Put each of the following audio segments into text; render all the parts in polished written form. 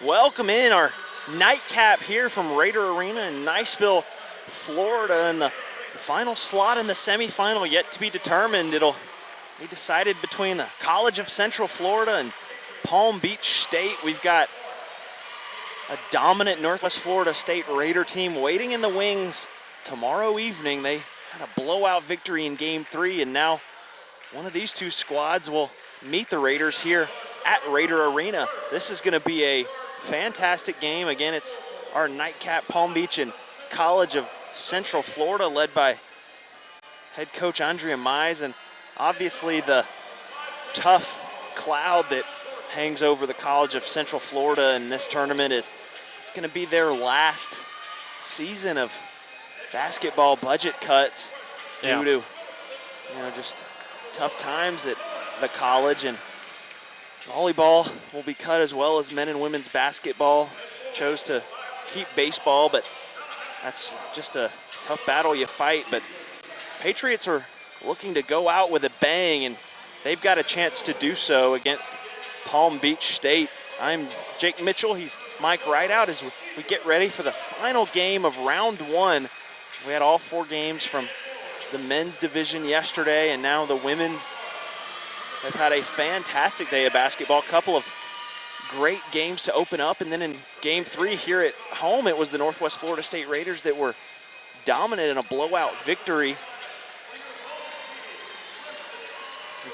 welcome in our nightcap here from Raider Arena in Niceville, Florida. And the final slot in the semifinal yet to be determined. It'll be decided between the College of Central Florida and Palm Beach State. We've got a dominant Northwest Florida State Raider team waiting in the wings tomorrow evening. They had a blowout victory in Game 3, and now one of these two squads will meet the Raiders here at Raider Arena. This is going to be a fantastic game. Again, it's our nightcap Palm Beach and College of Central Florida, led by head coach Andrea Mize, and obviously the tough cloud that hangs over the College of Central Florida in this tournament is it's going to be their last season of basketball budget cuts due to just tough times at the college, and volleyball will be cut as well as men and women's basketball. Chose to keep baseball, but that's just a tough battle you fight. But Patriots are looking to go out with a bang, and they've got a chance to do so against Palm Beach State. I'm Jake Mitchell. He's Mike Rideout as we get ready for the final game of round one. We had all 4 games from the men's division yesterday, and now the women have had a fantastic day of basketball. A couple of great games to open up, and then in Game 3 here at home, it was the Northwest Florida State Raiders that were dominant in a blowout victory.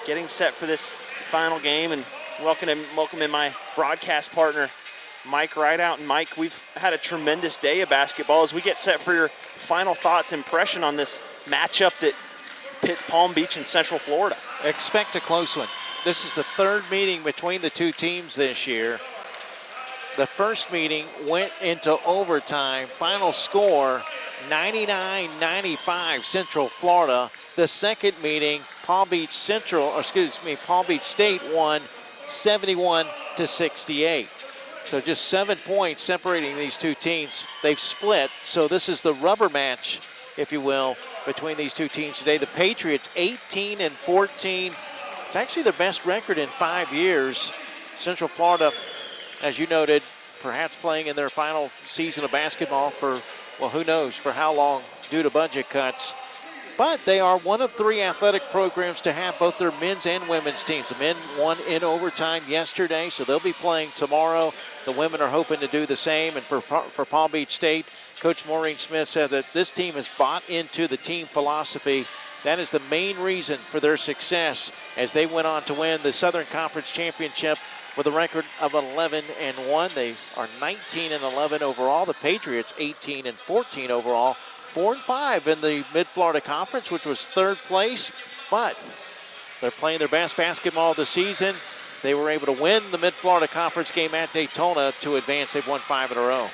Getting set for this final game, and welcome in my broadcast partner, Mike Rideout. And Mike, we've had a tremendous day of basketball. As we get set for your final thoughts, impression on this matchup that pits Palm Beach and Central Florida. Expect a close one. This is the 3rd meeting between the two teams this year. The first meeting went into overtime. Final score, 99-95 Central Florida. The second meeting, Palm Beach State won 71-68. So just 7 points separating these two teams. They've split, so this is the rubber match, if you will, between these two teams today. The Patriots 18-14. It's actually their best record in 5 years. Central Florida, as you noted, perhaps playing in their final season of basketball for, well, who knows for how long due to budget cuts. But they are one of 3 athletic programs to have both their men's and women's teams. The men won in overtime yesterday, so they'll be playing tomorrow. The women are hoping to do the same. And for Palm Beach State, Coach Maureen Smith said that this team has bought into the team philosophy. That is the main reason for their success as they went on to win the Southern Conference Championship with a record of 11-1. They are 19-11 overall. The Patriots 18-14 overall. 4-5 in the Mid-Florida Conference, which was 3rd place, but they're playing their best basketball of the season. They were able to win the Mid-Florida Conference game at Daytona to advance. They've won 5 in a row.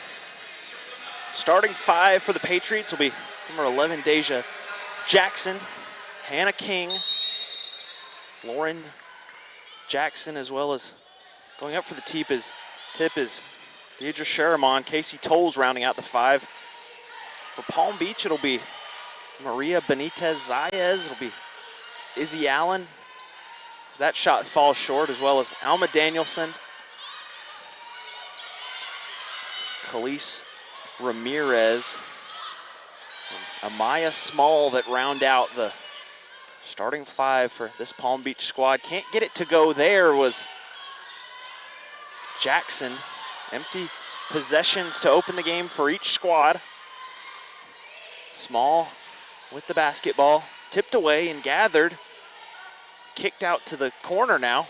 Starting 5 for the Patriots will be number 11, Deja Jackson, Hannah King, Lauren Jackson, as well as going up for the tip is Deidre Sharamon, Casey Tolles rounding out the 5. For Palm Beach, it'll be Maria Benitez Zayez. It'll be Izzy Allen. That shot falls short, as well as Alma Danielson, Khalees Ramirez, and Amaya Small that round out the starting 5 for this Palm Beach squad. Can't get it to go there was Jackson. Empty possessions to open the game for each squad. Small with the basketball, tipped away and gathered. Kicked out to the corner now.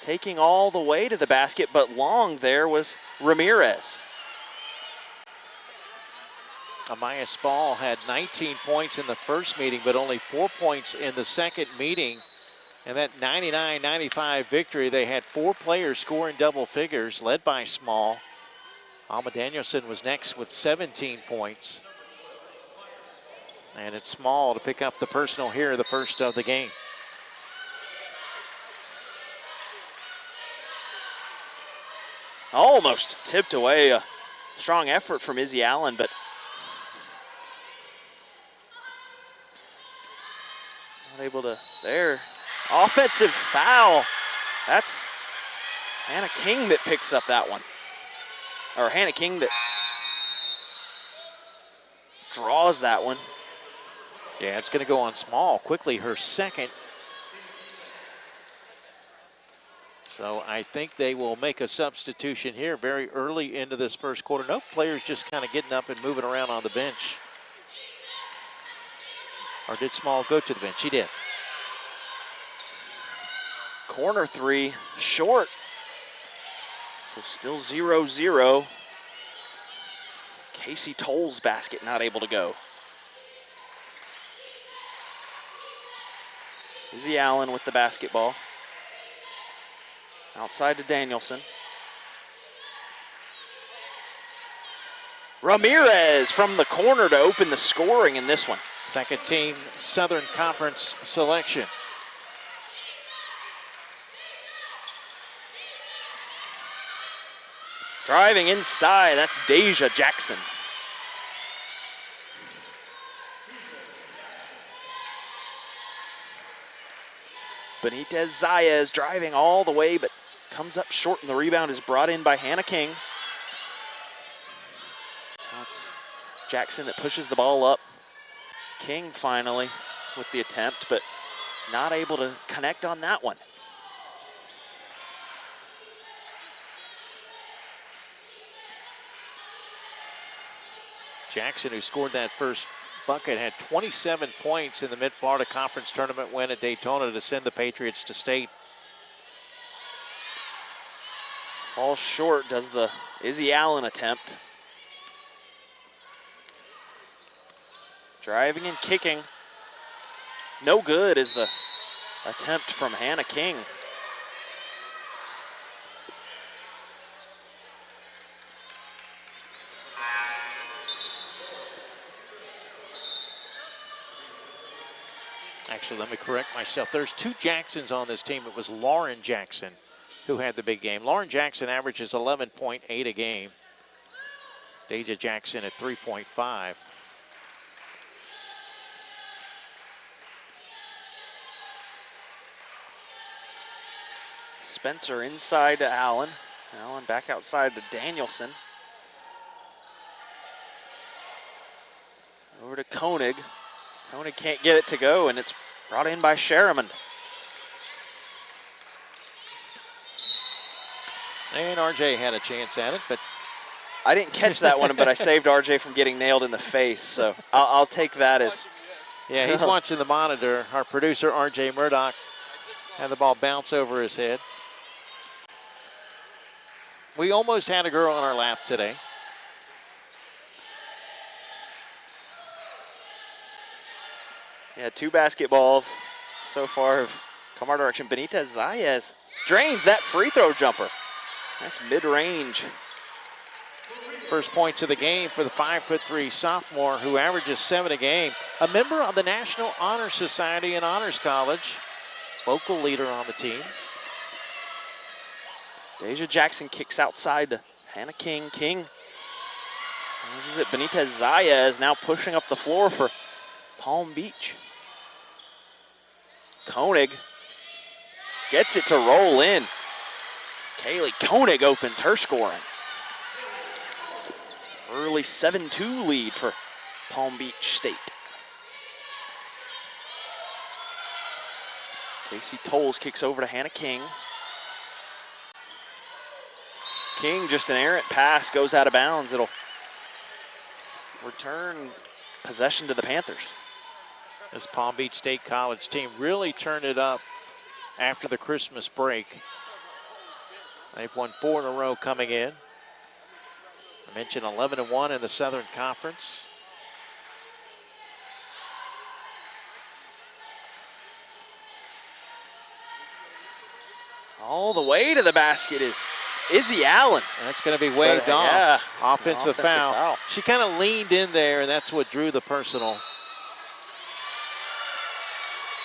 Taking all the way to the basket, but long there was Ramirez. Amaya Small had 19 points in the first meeting, but only 4 points in the second meeting. And that 99-95 victory, they had 4 players score in double figures, led by Small. Alma Danielson was next with 17 points. And it's Small to pick up the personal here, the first of the game. Almost tipped away. A strong effort from Izzy Allen, but not able to there. Offensive foul. That's Hannah King that picks up that one. or Hannah King that draws that one. Yeah, it's going to go on Small quickly, her second. So I think they will make a substitution here very early into this first quarter. No players just kind of getting up and moving around on the bench. Or did Small go to the bench? She did. Corner three, short. So still 0-0. Casey Toll's basket not able to go. Izzy Allen with the basketball. Outside to Danielson. Ramirez from the corner to open the scoring in this one. Second team Southern Conference selection. Driving inside, that's Deja Jackson. Benitez Zayas driving all the way, but comes up short, and the rebound is brought in by Hannah King. Now it's Jackson that pushes the ball up. King finally with the attempt, but not able to connect on that one. Jackson, who scored that first bucket, had 27 points in the Mid-Florida Conference Tournament win at Daytona to send the Patriots to state. Falls short, does the Izzy Allen attempt. Driving and kicking. No good is the attempt from Hannah King. Actually, let me correct myself. There's two Jacksons on this team. It was Lauren Jackson who had the big game. Lauren Jackson averages 11.8 a game. Deja Jackson at 3.5. Spencer inside to Allen. Allen back outside to Danielson. Over to Koenig. Koenig can't get it to go, and it's brought in by Sherriman. And RJ had a chance at it, but I didn't catch that one, but I saved RJ from getting nailed in the face, so I'll take that as. yeah, he's watching the monitor. Our producer, RJ Murdoch, had the ball bounce over his head. We almost had a girl on our lap today. Yeah, two basketballs so far have come our direction. Benitez Zayas drains that free throw jumper. Nice mid-range. First points of the game for the 5'3" sophomore who averages 7 a game. A member of the National Honor Society and Honors College. Vocal leader on the team. Deja Jackson kicks outside to Hannah King. King uses it. Benitez Zayas now pushing up the floor for Palm Beach. Koenig gets it to roll in. Kaylee Koenig opens her scoring. Early 7-2 lead for Palm Beach State. Casey Tolles kicks over to Hannah King. King, just an errant pass, goes out of bounds. It'll return possession to the Panthers. This Palm Beach State College team really turned it up after the Christmas break. They've won 4 in a row coming in. I mentioned 11-1 in the Southern Conference. All the way to the basket is Izzy Allen. That's going to be waved off. Yeah, offensive foul. She kind of leaned in there, and that's what drew the personal.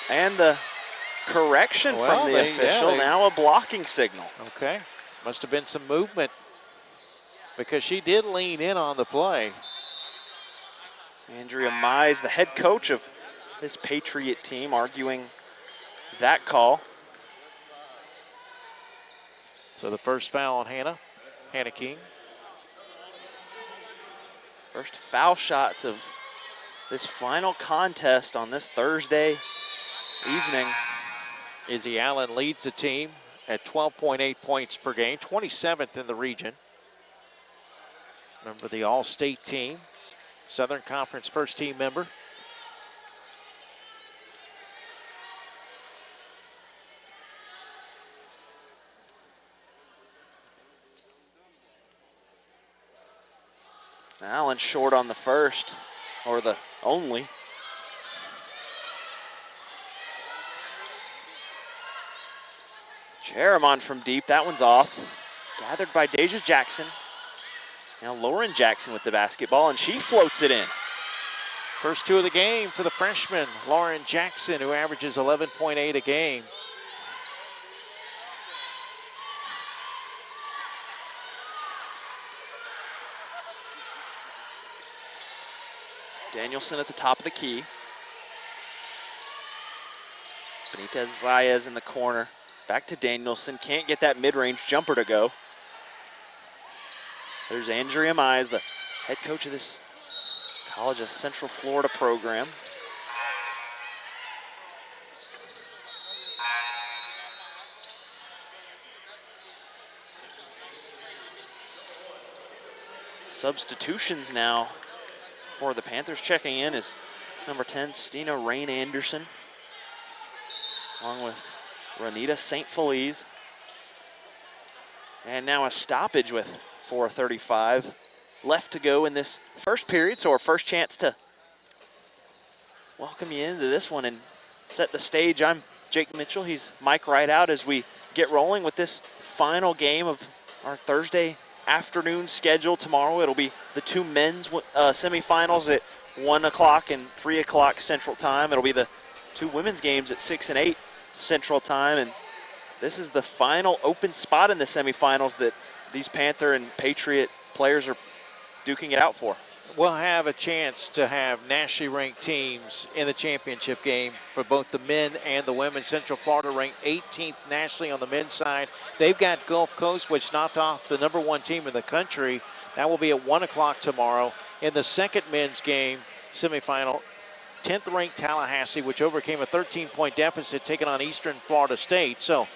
And the correction from the official, now a blocking signal. Okay, must have been some movement because she did lean in on the play. Andrea Mize, the head coach of this Patriot team, arguing that call. So the first foul on Hannah King. First foul shots of this final contest on this Thursday evening. Izzy Allen leads the team at 12.8 points per game, 27th in the region. Member of the All-State team, Southern Conference first team member. Allen short on the first, or the only. Jeremon from deep, that one's off. Gathered by Deja Jackson. Now Lauren Jackson with the basketball, and she floats it in. First two of the game for the freshman, Lauren Jackson, who averages 11.8 a game. Danielson at the top of the key. Benitez Zayas in the corner. Back to Danielson, can't get that mid-range jumper to go. There's Andrea Mize, the head coach of this College of Central Florida program. Substitutions now for the Panthers. Checking in is number 10, Stina Rain Anderson, along with Renita St. Feliz. And now a stoppage with 4:35 left to go in this first period, so our first chance to welcome you into this one and set the stage. I'm Jake Mitchell. He's Mike Rideout as we get rolling with this final game of our Thursday afternoon schedule. Tomorrow it'll be the two men's semifinals at 1 o'clock and 3 o'clock Central Time. It'll be the two women's games at 6 and 8 Central Time, and this is the final open spot in the semifinals that these Panther and Patriot players are duking it out for. We'll have a chance to have nationally ranked teams in the championship game for both the men and the women. Central Florida ranked 18th nationally on the men's side. They've got Gulf Coast, which knocked off the #1 team in the country. That will be at 1 o'clock tomorrow. In the second men's game, semifinal, 10th ranked Tallahassee, which overcame a 13-point deficit, taking on Eastern Florida State. So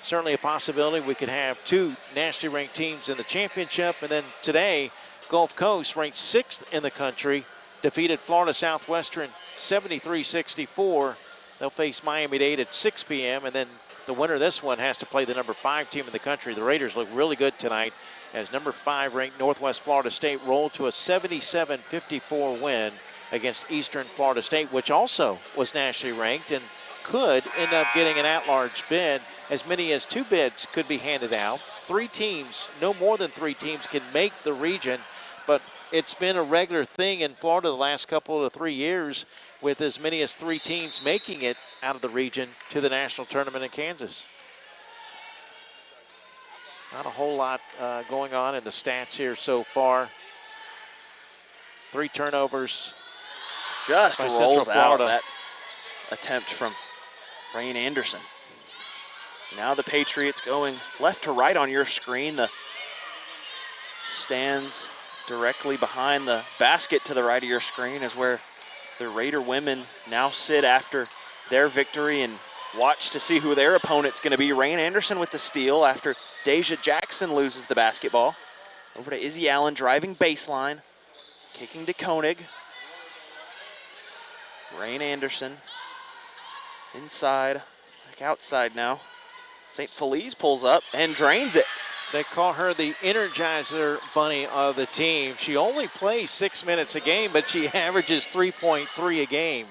certainly a possibility we could have two nationally ranked teams in the championship. And then today, Gulf Coast, ranked 6th in the country, defeated Florida Southwestern 73-64. They'll face Miami-Dade at 6 p.m. And then the winner of this one has to play the #5 team in the country. The Raiders look really good tonight as #5 ranked Northwest Florida State rolled to a 77-54 win against Eastern Florida State, which also was nationally ranked and could end up getting an at-large bid. As many as 2 bids could be handed out. 3 teams, no more than 3 teams, can make the region, but it's been a regular thing in Florida the last couple of 3 years with as many as 3 teams making it out of the region to the national tournament in Kansas. Not a whole lot going on in the stats here so far. 3 turnovers. Just by rolls Central Florida. out that attempt from Rain Anderson. Now the Patriots going left to right on your screen. The stands directly behind the basket to the right of your screen is where the Raider women now sit after their victory and watch to see who their opponent's going to be. Rain Anderson with the steal after Deja Jackson loses the basketball. Over to Izzy Allen driving baseline, kicking to Koenig. Rain Anderson inside, back outside now. St. Feliz pulls up and drains it. They call her the Energizer Bunny of the team. She only plays 6 minutes a game, but she averages 3.3 a game.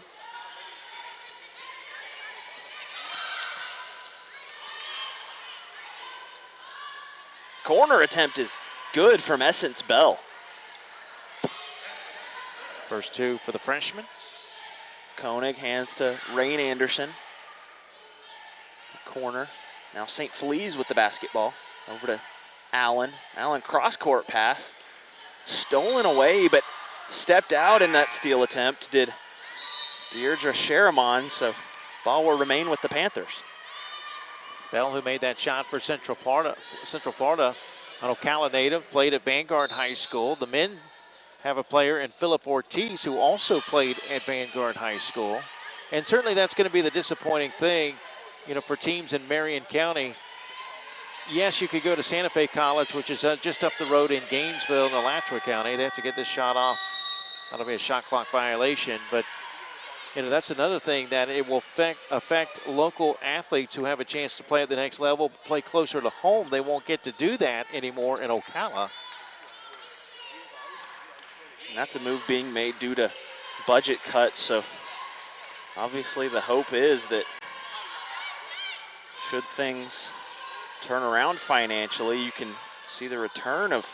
Corner attempt is good from Essence Bell. First 2 for the freshman. Koenig hands to Rain Anderson. Corner. Now St. Feliz with the basketball. Over to Allen. Allen cross-court pass. Stolen away, but stepped out in that steal attempt did Deirdre Sharamon, so ball will remain with the Panthers. Bell, who made that shot for Central Florida, an Ocala native, played at Vanguard High School. The men have a player in Philip Ortiz who also played at Vanguard High School. And certainly that's going to be the disappointing thing, for teams in Marion County. Yes, you could go to Santa Fe College, which is just up the road in Gainesville in Alachua County. They have to get this shot off. That'll be a shot clock violation. But, that's another thing that it will affect local athletes who have a chance to play at the next level, play closer to home. They won't get to do that anymore in Ocala. And that's a move being made due to budget cuts. So obviously the hope is that should things turn around financially, you can see the return of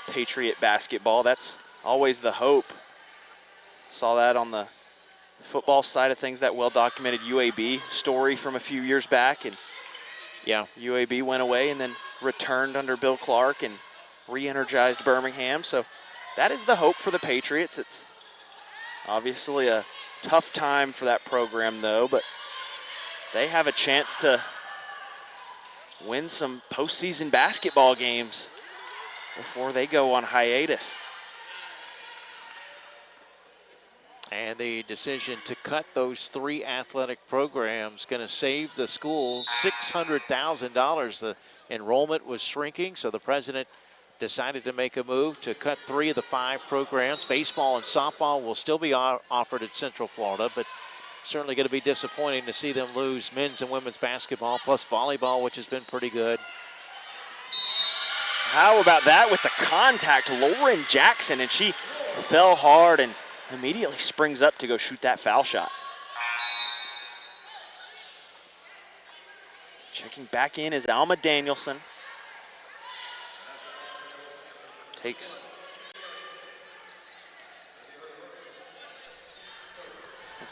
Patriot basketball. That's always the hope. Saw that on the football side of things, that well-documented UAB story from a few years back. And yeah, UAB went away and then returned under Bill Clark and re-energized Birmingham. So that is the hope for the Patriots. It's obviously a tough time for that program, though, but they have a chance to win some postseason basketball games before they go on hiatus. And the decision to cut those 3 athletic programs going to save the school $600,000. The enrollment was shrinking, so the president decided to make a move to cut 3 of the 5 programs. Baseball and softball will still be offered at Central Florida, but certainly going to be disappointing to see them lose men's and women's basketball, plus volleyball, which has been pretty good. How about that with the contact? Lauren Jackson, and she fell hard and immediately springs up to go shoot that foul shot. Checking back in is Alma Danielson. Looks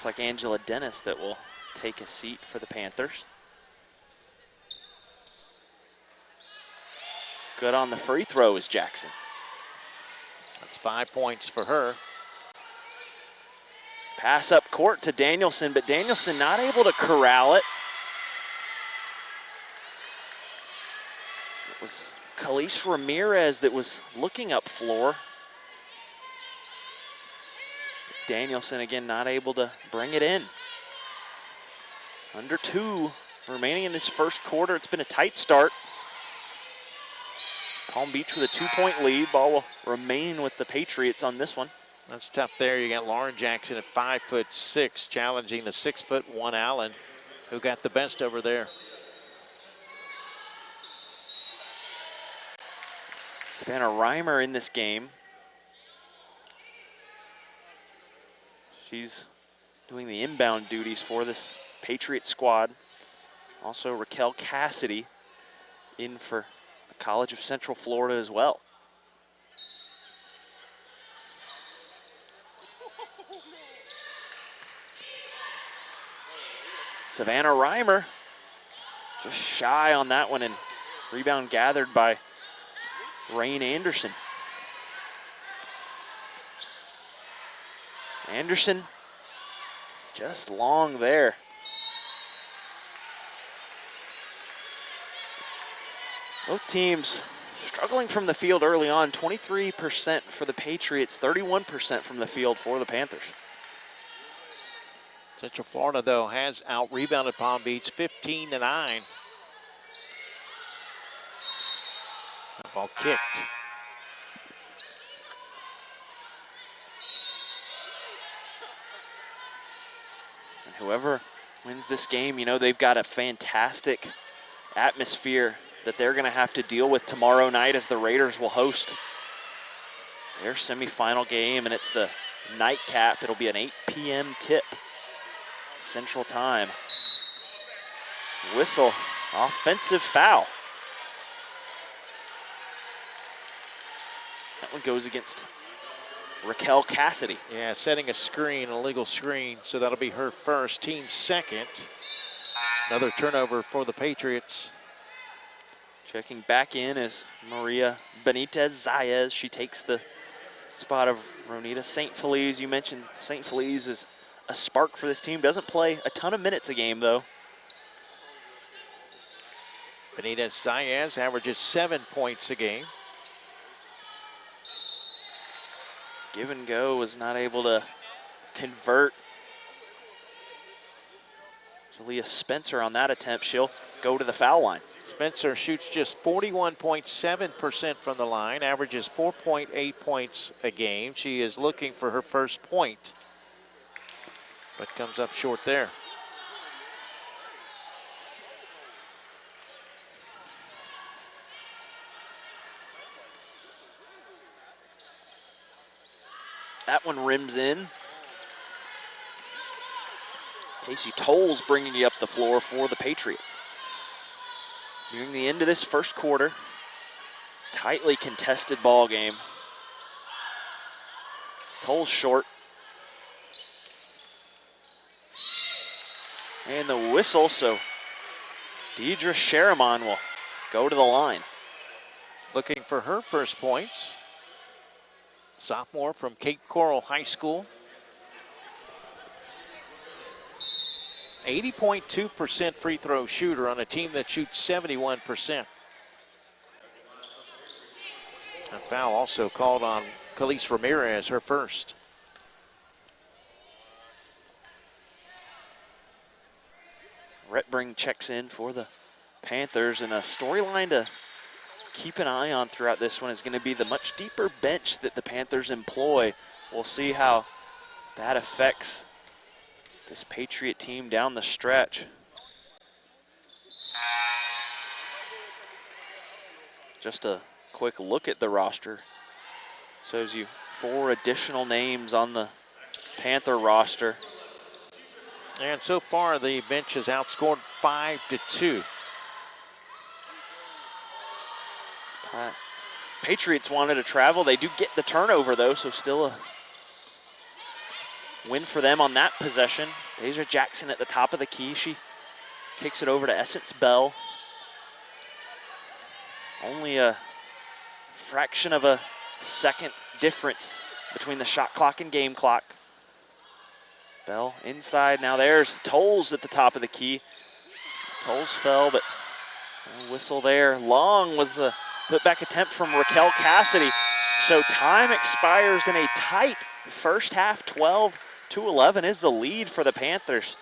like Angela Dennis that will take a seat for the Panthers. Good on the free throw is Jackson. That's 5 points for her. Pass up court to Danielson, but Danielson not able to corral it. It was Khalees Ramirez that was looking up floor. Danielson again not able to bring it in. Under 2 remaining in this first quarter. It's been a tight start. Palm Beach with a 2-point lead. Ball will remain with the Patriots on this one. That's tough there. You got Lauren Jackson at 5'6", challenging the 6'1" Allen, who got the best over there. Savannah Reimer in this game. She's doing the inbound duties for this Patriot squad. Also Raquel Cassidy in for the College of Central Florida as well. Savannah Reimer just shy on that one, and rebound gathered by Rain Anderson. Anderson just long there. Both teams struggling from the field early on. 23% for the Patriots, 31% from the field for the Panthers. Central Florida, though, has out-rebounded Palm Beach 15-9. Ball kicked. And whoever wins this game, they've got a fantastic atmosphere that they're going to have to deal with tomorrow night as the Raiders will host their semifinal game, and it's the nightcap. It'll be an 8 p.m. tip. Central Time. Whistle, offensive foul. That one goes against Raquel Cassidy. Yeah, setting a screen, an illegal screen, so that'll be her first, team second. Another turnover for the Patriots. Checking back in is Maria Benitez Zayas. She takes the spot of Ronita St. Feliz. You mentioned St. Feliz is a spark for this team. Doesn't play a ton of minutes a game, though. Benitez Zayas averages 7 points a game. Give and go was not able to convert. Jalea Spencer on that attempt. She'll go to the foul line. Spencer shoots just 41.7% from the line, averages 4.8 points a game. She is looking for her first point, but comes up short there. That one rims in. Casey Tolles bringing you up the floor for the Patriots. Nearing the end of this first quarter, tightly contested ball game. Tolles short. And the whistle, so Deidre Sharamon will go to the line. Looking for her first points. Sophomore from Cape Coral High School. 80.2% free throw shooter on a team that shoots 71%. A foul also called on Khalees Ramirez, her first. Retbring checks in for the Panthers, and a storyline to keep an eye on throughout this one is going to be the much deeper bench that the Panthers employ. We'll see how that affects this Patriot team down the stretch. Just a quick look at the roster shows you 4 additional names on the Panther roster. And so far the bench has outscored 5-2. Patriots wanted to travel. They do get the turnover though, so still a win for them on that possession. Deja Jackson at the top of the key. She kicks it over to Essence Bell. Only a fraction of a second difference between the shot clock and game clock. Bell inside. Now there's Tolles at the top of the key. Tolles fell, but no whistle there. Long was the putback attempt from Raquel Cassidy. So time expires in a tight first half. 12-11 is the lead for the Panthers.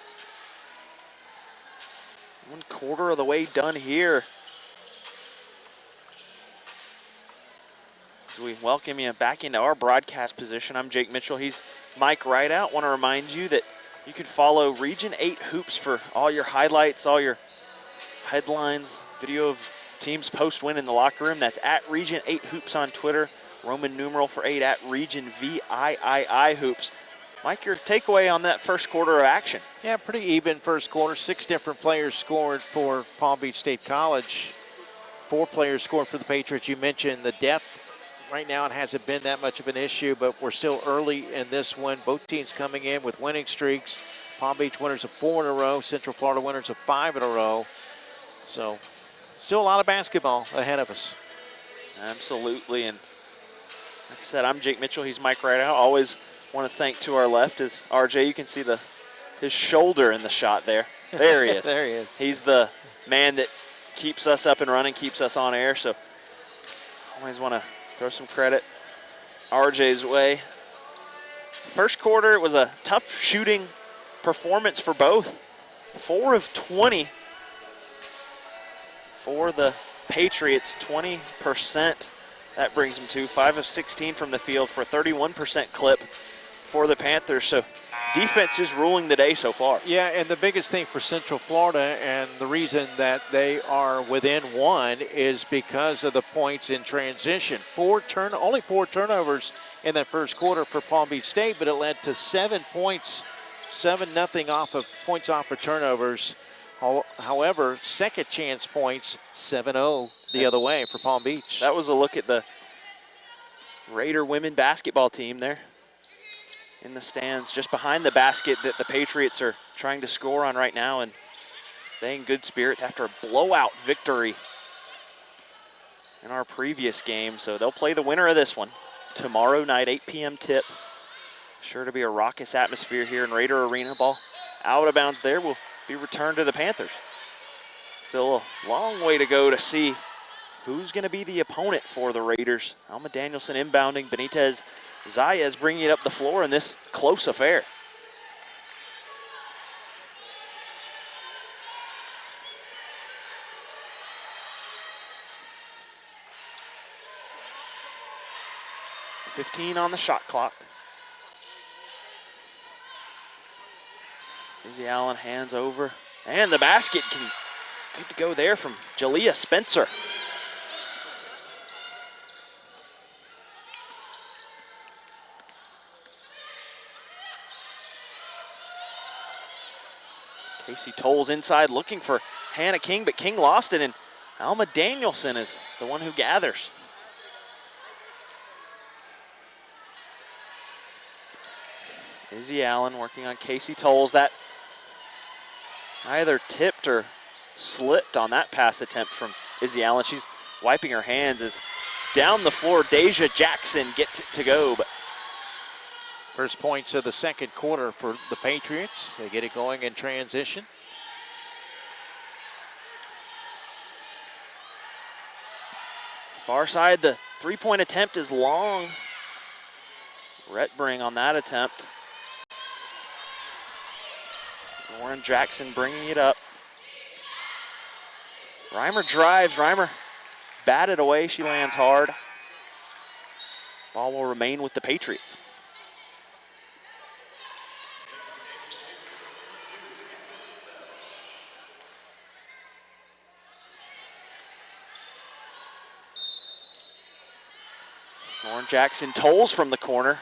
1/4 of the way done here. As we welcome you back into our broadcast position, I'm Jake Mitchell. He's Mike Rideout. Want to remind you that you can follow Region 8 Hoops for all your highlights, all your headlines, video of teams post-win in the locker room. That's at Region 8 Hoops on Twitter. Roman numeral for 8 at Region VIII Hoops. Mike, your takeaway on that first quarter of action? Yeah, pretty even first quarter. 6 different players scored for Palm Beach State College. 4 players scored for the Patriots. You mentioned the depth. Right now it hasn't been that much of an issue, but we're still early in this one. Both teams coming in with winning streaks. Palm Beach winners of 4 in a row. Central Florida winners of 5 in a row. So still a lot of basketball ahead of us. Absolutely, and like I said, I'm Jake Mitchell. He's Mike Rideout. Always want to thank to our left is RJ. You can see his shoulder in the shot there. There he is. There he is. He's the man that keeps us up and running, keeps us on air. So always want to throw some credit RJ's way. First quarter, it was a tough shooting performance for both. 4 of 20 for the Patriots, 20%. That brings them to 5 of 16 from the field for a 31% clip for the Panthers. So defense is ruling the day so far. Yeah, and the biggest thing for Central Florida and the reason that they are within 1 is because of the points in transition. Only 4 turnovers in that first quarter for Palm Beach State, but it led to 7 points, 7-0 off of points off of turnovers. However, second chance points, 7-0 the other way for Palm Beach. That was a look at the Raider women basketball team there in the stands just behind the basket that the Patriots are trying to score on right now and staying good spirits after a blowout victory in our previous game. So they'll play the winner of this one tomorrow night, 8 p.m. tip. Sure to be a raucous atmosphere here in Raider Arena. Ball out of bounds there will be returned to the Panthers. Still a long way to go to see who's going to be the opponent for the Raiders. Alma Danielson inbounding. Benitez Zayas bringing it up the floor in this close affair. .15 on the shot clock. Izzy Allen hands over, and the basket can good to go there from Jalea Spencer. Casey Tolles inside looking for Hannah King, but King lost it, and Alma Danielson is the one who gathers. Izzy Allen working on Casey Tolles. That either tipped or slipped on that pass attempt from Izzy Allen. She's wiping her hands as down the floor, Deja Jackson gets it to go. But first points of the second quarter for the Patriots. They get it going in transition. Far side, the three-point attempt is long. Retbring on that attempt. Lauren Jackson bringing it up. Reimer drives. Reimer batted away. She lands hard. Ball will remain with the Patriots. Lauren Jackson Tolles from the corner.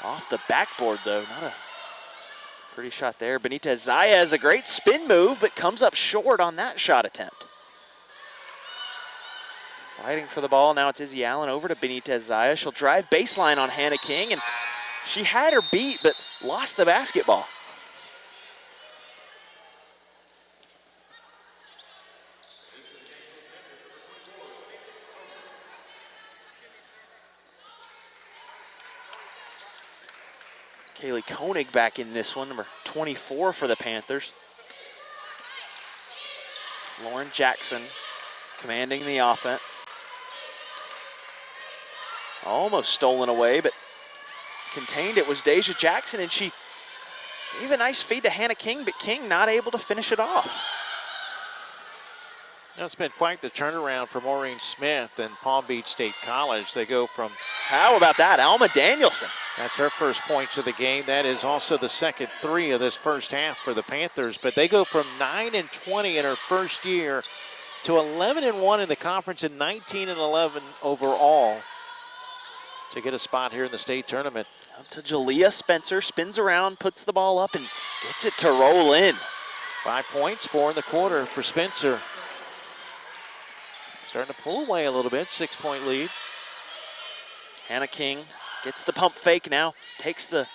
Off the backboard, though. Not a pretty shot there. Benitez Zayas, a great spin move, but comes up short on that shot attempt. Fighting for the ball. Now it's Izzy Allen over to Benitez Zayas. She'll drive baseline on Hannah King, and she had her beat, but lost the basketball. Kaylee Koenig back in this one, number 24 for the Panthers. Lauren Jackson commanding the offense. Almost stolen away, but contained. It was Deja Jackson, and she gave a nice feed to Hannah King, but King not able to finish it off. It's been quite the turnaround for Maureen Smith and Palm Beach State College. They go from... How about that? Alma Danielson. That's her first points of the game. That is also the second three of this first half for the Panthers. But they go from 9-20 in her first year to 11-1 in the conference and 19-11 overall to get a spot here in the state tournament. Up to Jalea Spencer, spins around, puts the ball up, and gets it to roll in. 5 points, 4 in the quarter for Spencer. Starting to pull away a little bit, 6-point lead. Hannah King gets the pump fake now, takes the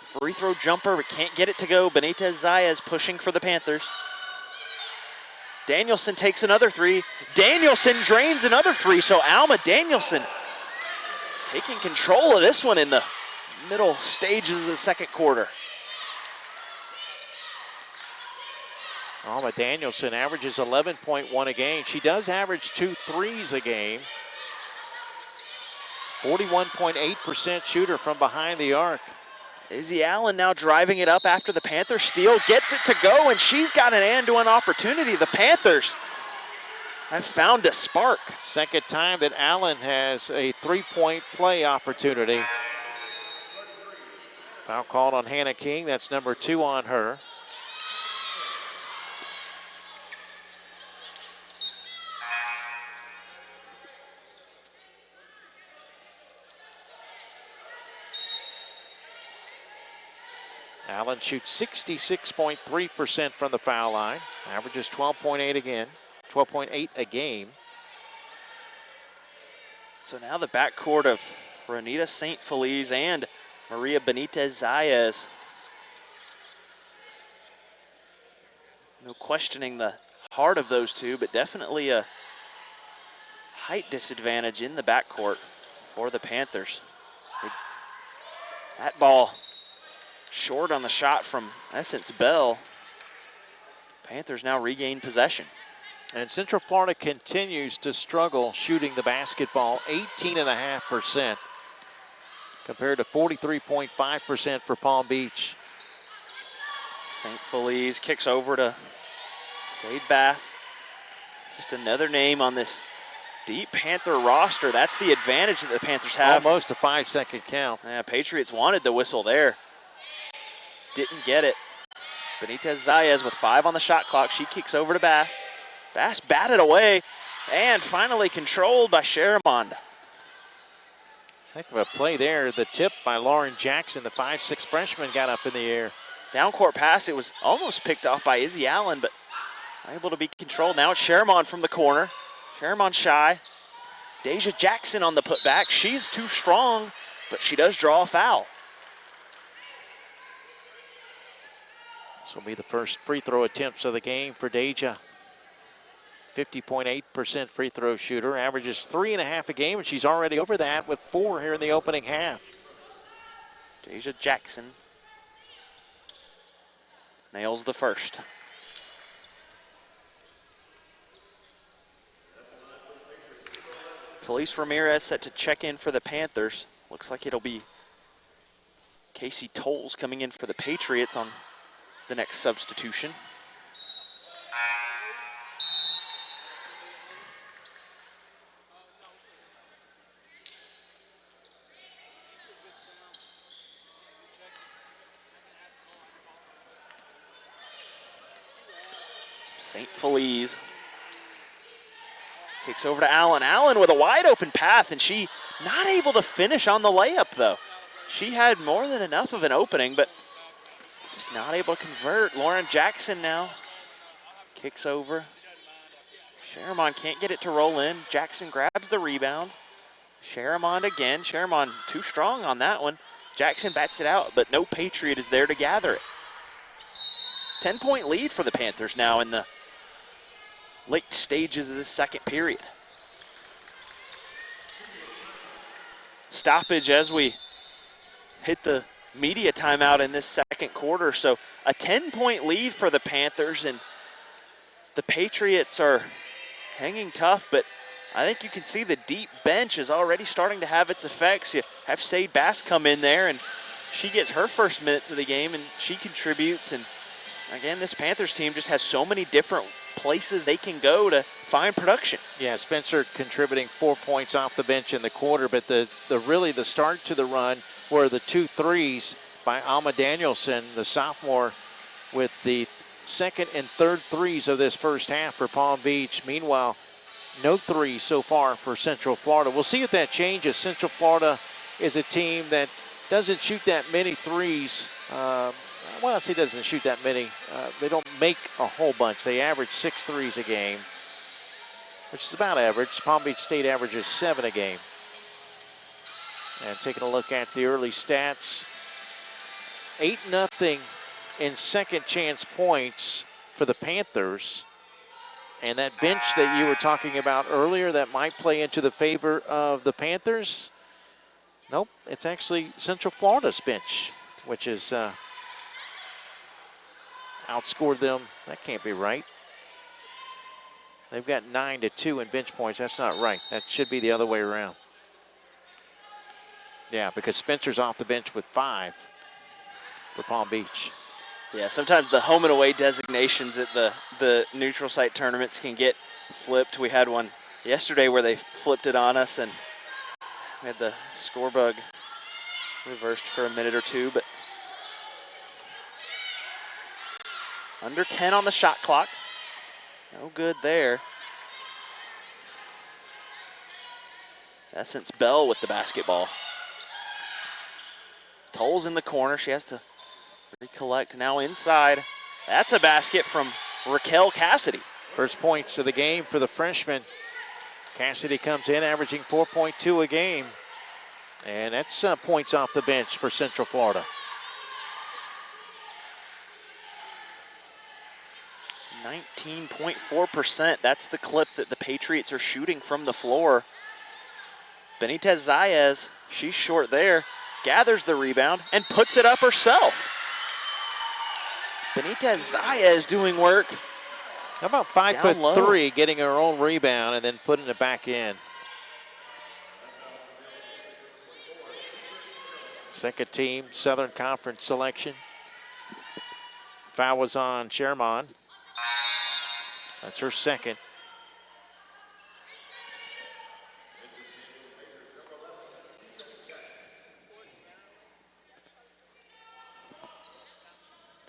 free throw jumper, but can't get it to go. Benitez Zayas pushing for the Panthers. Danielson takes another three. Danielson drains another three, so Alma Danielson taking control of this one in the middle stages of the second quarter. Alma Danielson averages 11.1 a game. She does average 2 threes a game. 41.8% shooter from behind the arc. Izzy Allen now driving it up after the Panthers steal, gets it to go, and she's got an and-one opportunity. The Panthers have found a spark. Second time that Allen has a three-point play opportunity. Foul called on Hannah King. That's number 2 on her. Allen shoots 66.3% from the foul line. Averages 12.8 a game. So now the backcourt of Ronita St. Feliz and Maria Benitez Zayas. No questioning the heart of those two, but definitely a height disadvantage in the backcourt for the Panthers. That ball short on the shot from Essence Bell. Panthers now regain possession. And Central Florida continues to struggle shooting the basketball, 18.5%. compared to 43.5% for Palm Beach. St. Feliz kicks over to Sade Bass. Just another name on this deep Panther roster. That's the advantage that the Panthers have. Almost a 5-second count. Yeah, Patriots wanted the whistle there. Didn't get it. Benitez Zayas with 5 on the shot clock. She kicks over to Bass. Bass batted away and finally controlled by Sharamond. Heck of a play there. The tip by Lauren Jackson, the 5'6" freshman, got up in the air. Down court pass. It was almost picked off by Izzy Allen, but able to be controlled. Now it's Sharamond from the corner. Sharamond shy. Deja Jackson on the putback. She's too strong, but she does draw a foul. This will be the first free throw attempts of the game for Deja. 50.8% free throw shooter, averages 3.5 a game, and she's already over that with 4 here in the opening half. Deja Jackson nails the first. Khalees Ramirez set to check in for the Panthers. Looks like it'll be Casey Tolles coming in for the Patriots on the next substitution. St. Feliz kicks over to Allen. Allen with a wide open path, and she not able to finish on the layup though. She had more than enough of an opening, but just not able to convert. Lauren Jackson now kicks over. Sharamond can't get it to roll in. Jackson grabs the rebound. Sharamond again. Sharamond too strong on that one. Jackson bats it out, but no Patriot is there to gather it. 10-point lead for the Panthers now in the late stages of the second period. Stoppage as we hit the media timeout in this second quarter. So a 10-point lead for the Panthers, and the Patriots are hanging tough, but I think you can see the deep bench is already starting to have its effects. You have Sade Bass come in there, and she gets her first minutes of the game, and she contributes. And again, this Panthers team just has so many different places they can go to find production. Yeah, Spencer contributing 4 points off the bench in the quarter, but the start to the run were the 2 threes by Alma Danielson, the sophomore, with the second and third threes of this first half for Palm Beach. Meanwhile, no threes so far for Central Florida. We'll see if that changes. Central Florida is a team that doesn't shoot that many threes. Well, he doesn't shoot that many. They don't make a whole bunch. They average 6 threes a game, which is about average. Palm Beach State averages 7 a game. And taking a look at the early stats, 8-0 in second chance points for the Panthers. And that bench that you were talking about earlier that might play into the favor of the Panthers, nope, it's actually Central Florida's bench, which is outscored them. That can't be right. They've got 9-2 in bench points. That's not right. That should be the other way around. Yeah, because Spencer's off the bench with 5 for Palm Beach. Yeah, sometimes the home and away designations at the neutral site tournaments can get flipped. We had one yesterday where they flipped it on us, and we had the score bug reversed for a minute or two, but under 10 on the shot clock. No good there. Essence Bell with the basketball. Tolles in the corner. She has to recollect. Now inside. That's a basket from Raquel Cassidy. First points of the game for the freshman. Cassidy comes in averaging 4.2 a game. And that's points off the bench for Central Florida. 19.4%. That's the clip that the Patriots are shooting from the floor. Benitez Zayas, she's short there, gathers the rebound and puts it up herself. Benitez Zayas doing work. How about 5'3", getting her own rebound and then putting it back in? Second team Southern Conference selection. Foul was on Sherman. That's her second.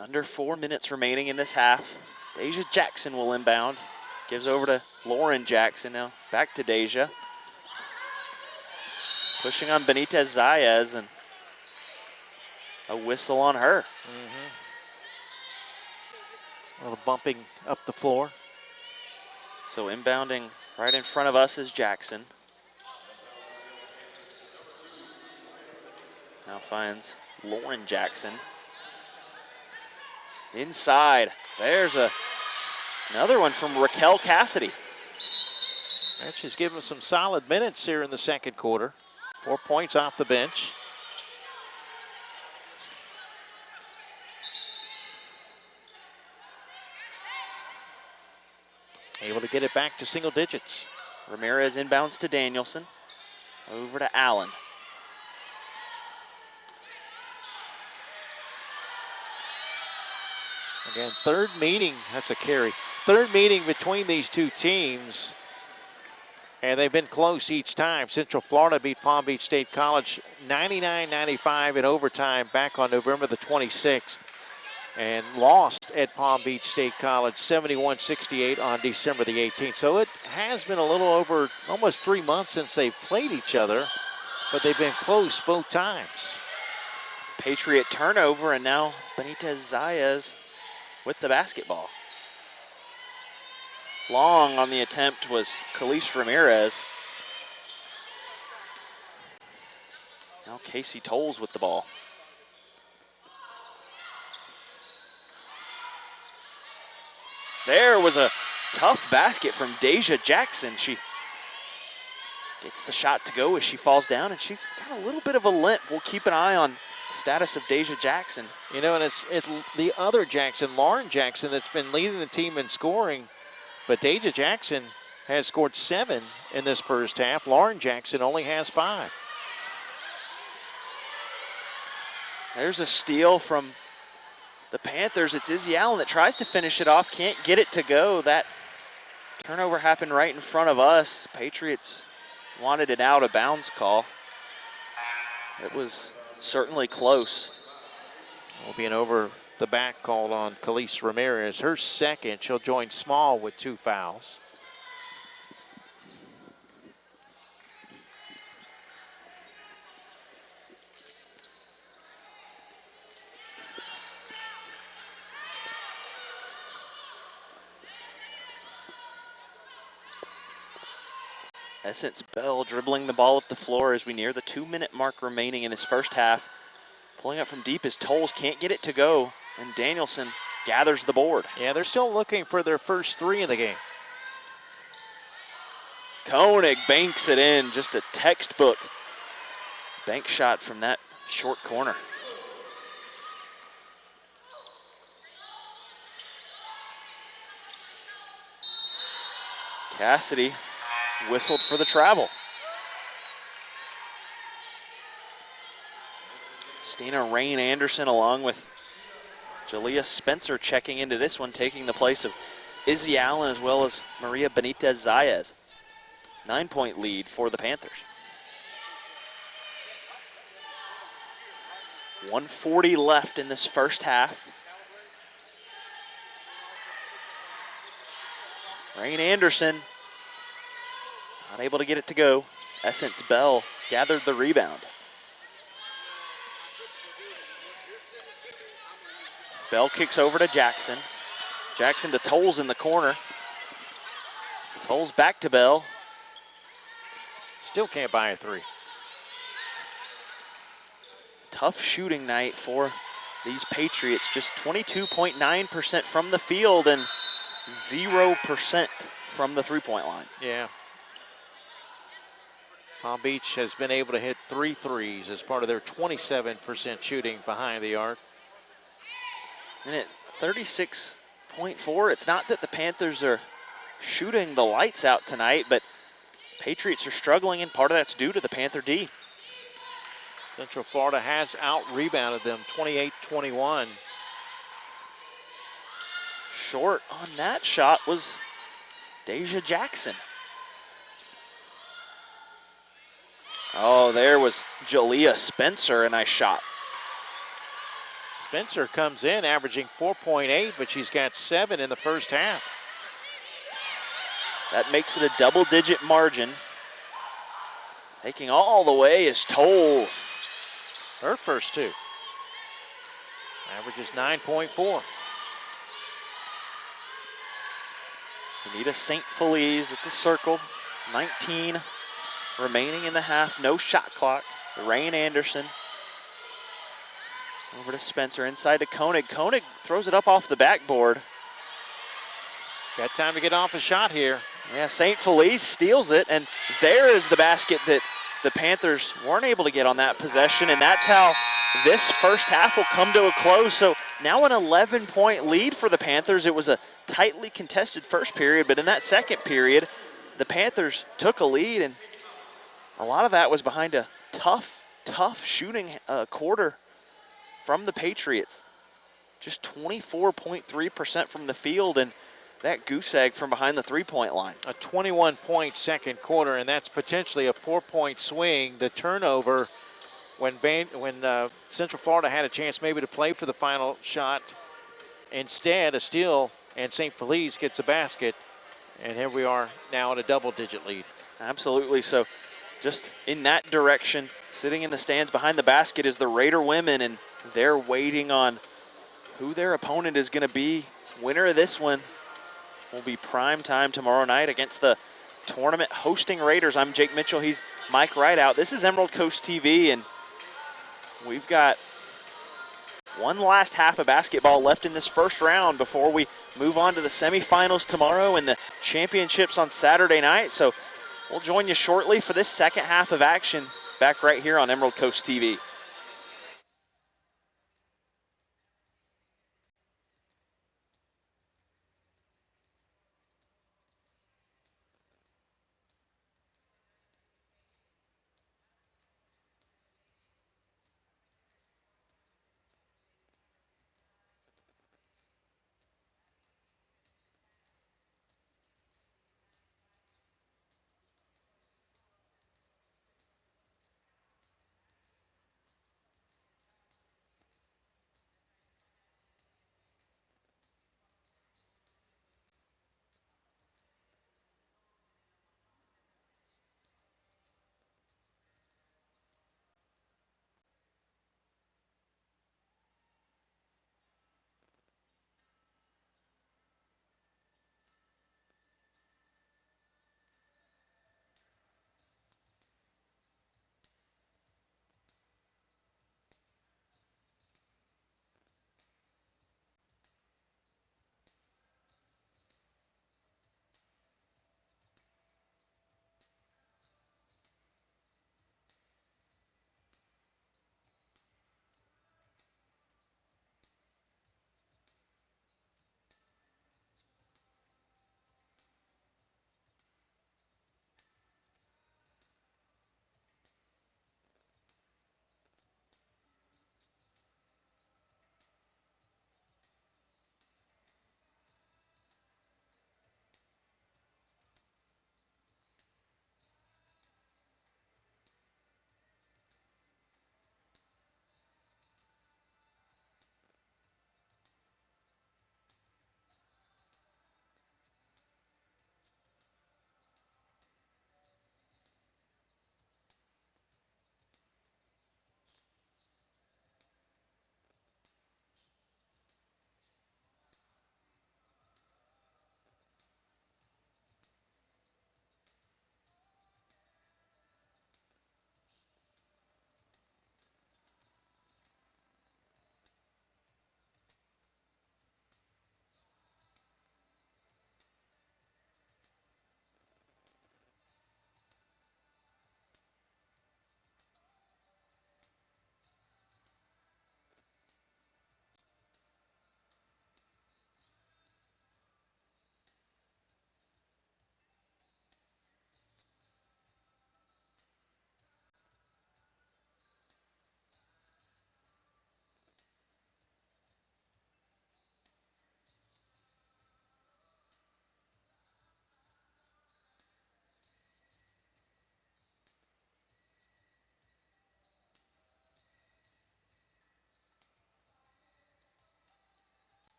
Under 4 minutes remaining in this half. Deja Jackson will inbound. Gives over to Lauren Jackson now. Back to Deja. Pushing on Benitez Zayas, and a whistle on her. A little bumping up the floor. So inbounding right in front of us is Jackson. Now finds Lauren Jackson. Inside, there's another one from Raquel Cassidy. And she's given some solid minutes here in the second quarter. 4 points off the bench. Able to get it back to single digits. Ramirez inbounds to Danielson. Over to Allen. Again, third meeting, that's a carry. Third meeting between these two teams, and they've been close each time. Central Florida beat Palm Beach State College 99-95 in overtime back on November the 26th, and lost at Palm Beach State College 71-68 on December the 18th. So it has been a little over almost 3 months since they've played each other, but they've been close both times. Patriot turnover, and now Benitez Zayas with the basketball. Long on the attempt was Khalees Ramirez. Now Casey Tolles with the ball. There was a tough basket from Deja Jackson. She gets the shot to go as she falls down, and she's got a little bit of a limp. We'll keep an eye on the status of Deja Jackson. You know, and it's the other Jackson, Lauren Jackson, that's been leading the team in scoring. But Deja Jackson has scored 7 in this first half. Lauren Jackson only has 5. There's a steal from the Panthers. It's Izzy Allen that tries to finish it off, can't get it to go. That turnover happened right in front of us. Patriots wanted an out of bounds call. It was certainly close. Will be an over the back called on Khalees Ramirez. Her second. She'll join Small with 2 fouls. Essence Bell dribbling the ball up the floor as we near the 2-minute mark remaining in this first half. Pulling up from deep as Tolles can't get it to go, and Danielson gathers the board. Yeah, they're still looking for their first 3 in the game. Koenig banks it in, just a textbook bank shot from that short corner. Cassidy whistled for the travel. Stina Rain Anderson along with Jalea Spencer checking into this one, taking the place of Izzy Allen as well as Maria Benitez Zayas. 9-point lead for the Panthers. 1:40 left in this first half. Rain Anderson not able to get it to go. Essence Bell gathered the rebound. Bell kicks over to Jackson. Jackson to Tolles in the corner. Tolles back to Bell. Still can't buy a 3. Tough shooting night for these Patriots. Just 22.9% from the field and 0% from the three-point line. Yeah. Palm Beach has been able to hit 3 threes as part of their 27% shooting behind the arc. And at 36.4, it's not that the Panthers are shooting the lights out tonight, but Patriots are struggling, and part of that's due to the Panther D. Central Florida has out-rebounded them 28-21. Short on that shot was Deja Jackson. Oh, there was Jalea Spencer, a nice shot. Spencer comes in averaging 4.8, but she's got 7 in the first half. That makes it a double-digit margin. Taking all the way is Tolles. Her first 2. Averages 9.4. Anita St. Feliz at the circle. 19 remaining in the half. No shot clock. Rain Anderson. Over to Spencer. Inside to Koenig. Koenig throws it up off the backboard. Got time to get off a shot here. Yeah, St. Feliz steals it. And there is the basket that the Panthers weren't able to get on that possession. And that's how this first half will come to a close. So now an 11-point lead for the Panthers. It was a tightly contested first period, but in that second period, the Panthers took a lead, and a lot of that was behind a tough shooting quarter from the Patriots. Just 24.3% from the field, and that goose egg from behind the three-point line. A 21-point second quarter, and that's potentially a 4-point swing. The turnover when Central Florida had a chance maybe to play for the final shot. Instead, a steal, and St. Feliz gets a basket. And here we are now at a double-digit lead. Absolutely. So just in that direction, sitting in the stands behind the basket is the Raider women, and they're waiting on who their opponent is going to be. Winner of this one will be prime time tomorrow night against the tournament hosting Raiders. I'm Jake Mitchell. He's Mike Rideout. This is Emerald Coast TV, and we've got one last half of basketball left in this first round before we move on to the semifinals tomorrow and the championships on Saturday night. So we'll join you shortly for this second half of action back right here on Emerald Coast TV.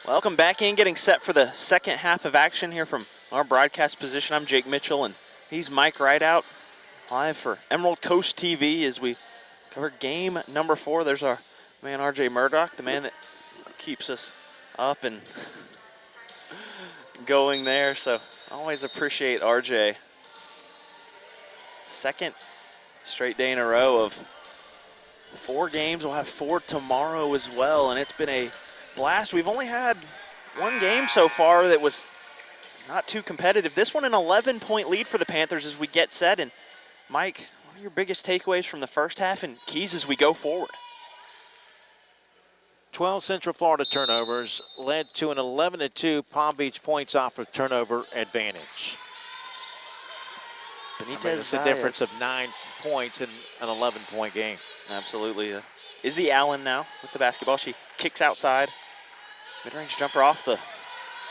Welcome back in, getting set for the second half of action here from our broadcast position. I'm Jake Mitchell, and he's Mike Rideout, live for Emerald Coast TV as we cover game number 4. There's our man RJ Murdoch, the man that keeps us up and going there, so always appreciate RJ. Second straight day in a row of 4 games. We'll have 4 tomorrow as well, and it's been a blast. We've only had 1 game so far that was not too competitive. This one an 11-point lead for the Panthers as we get set. And Mike, what are your biggest takeaways from the first half and keys as we go forward? 12 Central Florida turnovers led to an 11-2 Palm Beach points off of turnover advantage. It's a difference of 9 points in an 11-point game. Absolutely. Izzy Allen now with the basketball. She kicks outside. Mid-range jumper off the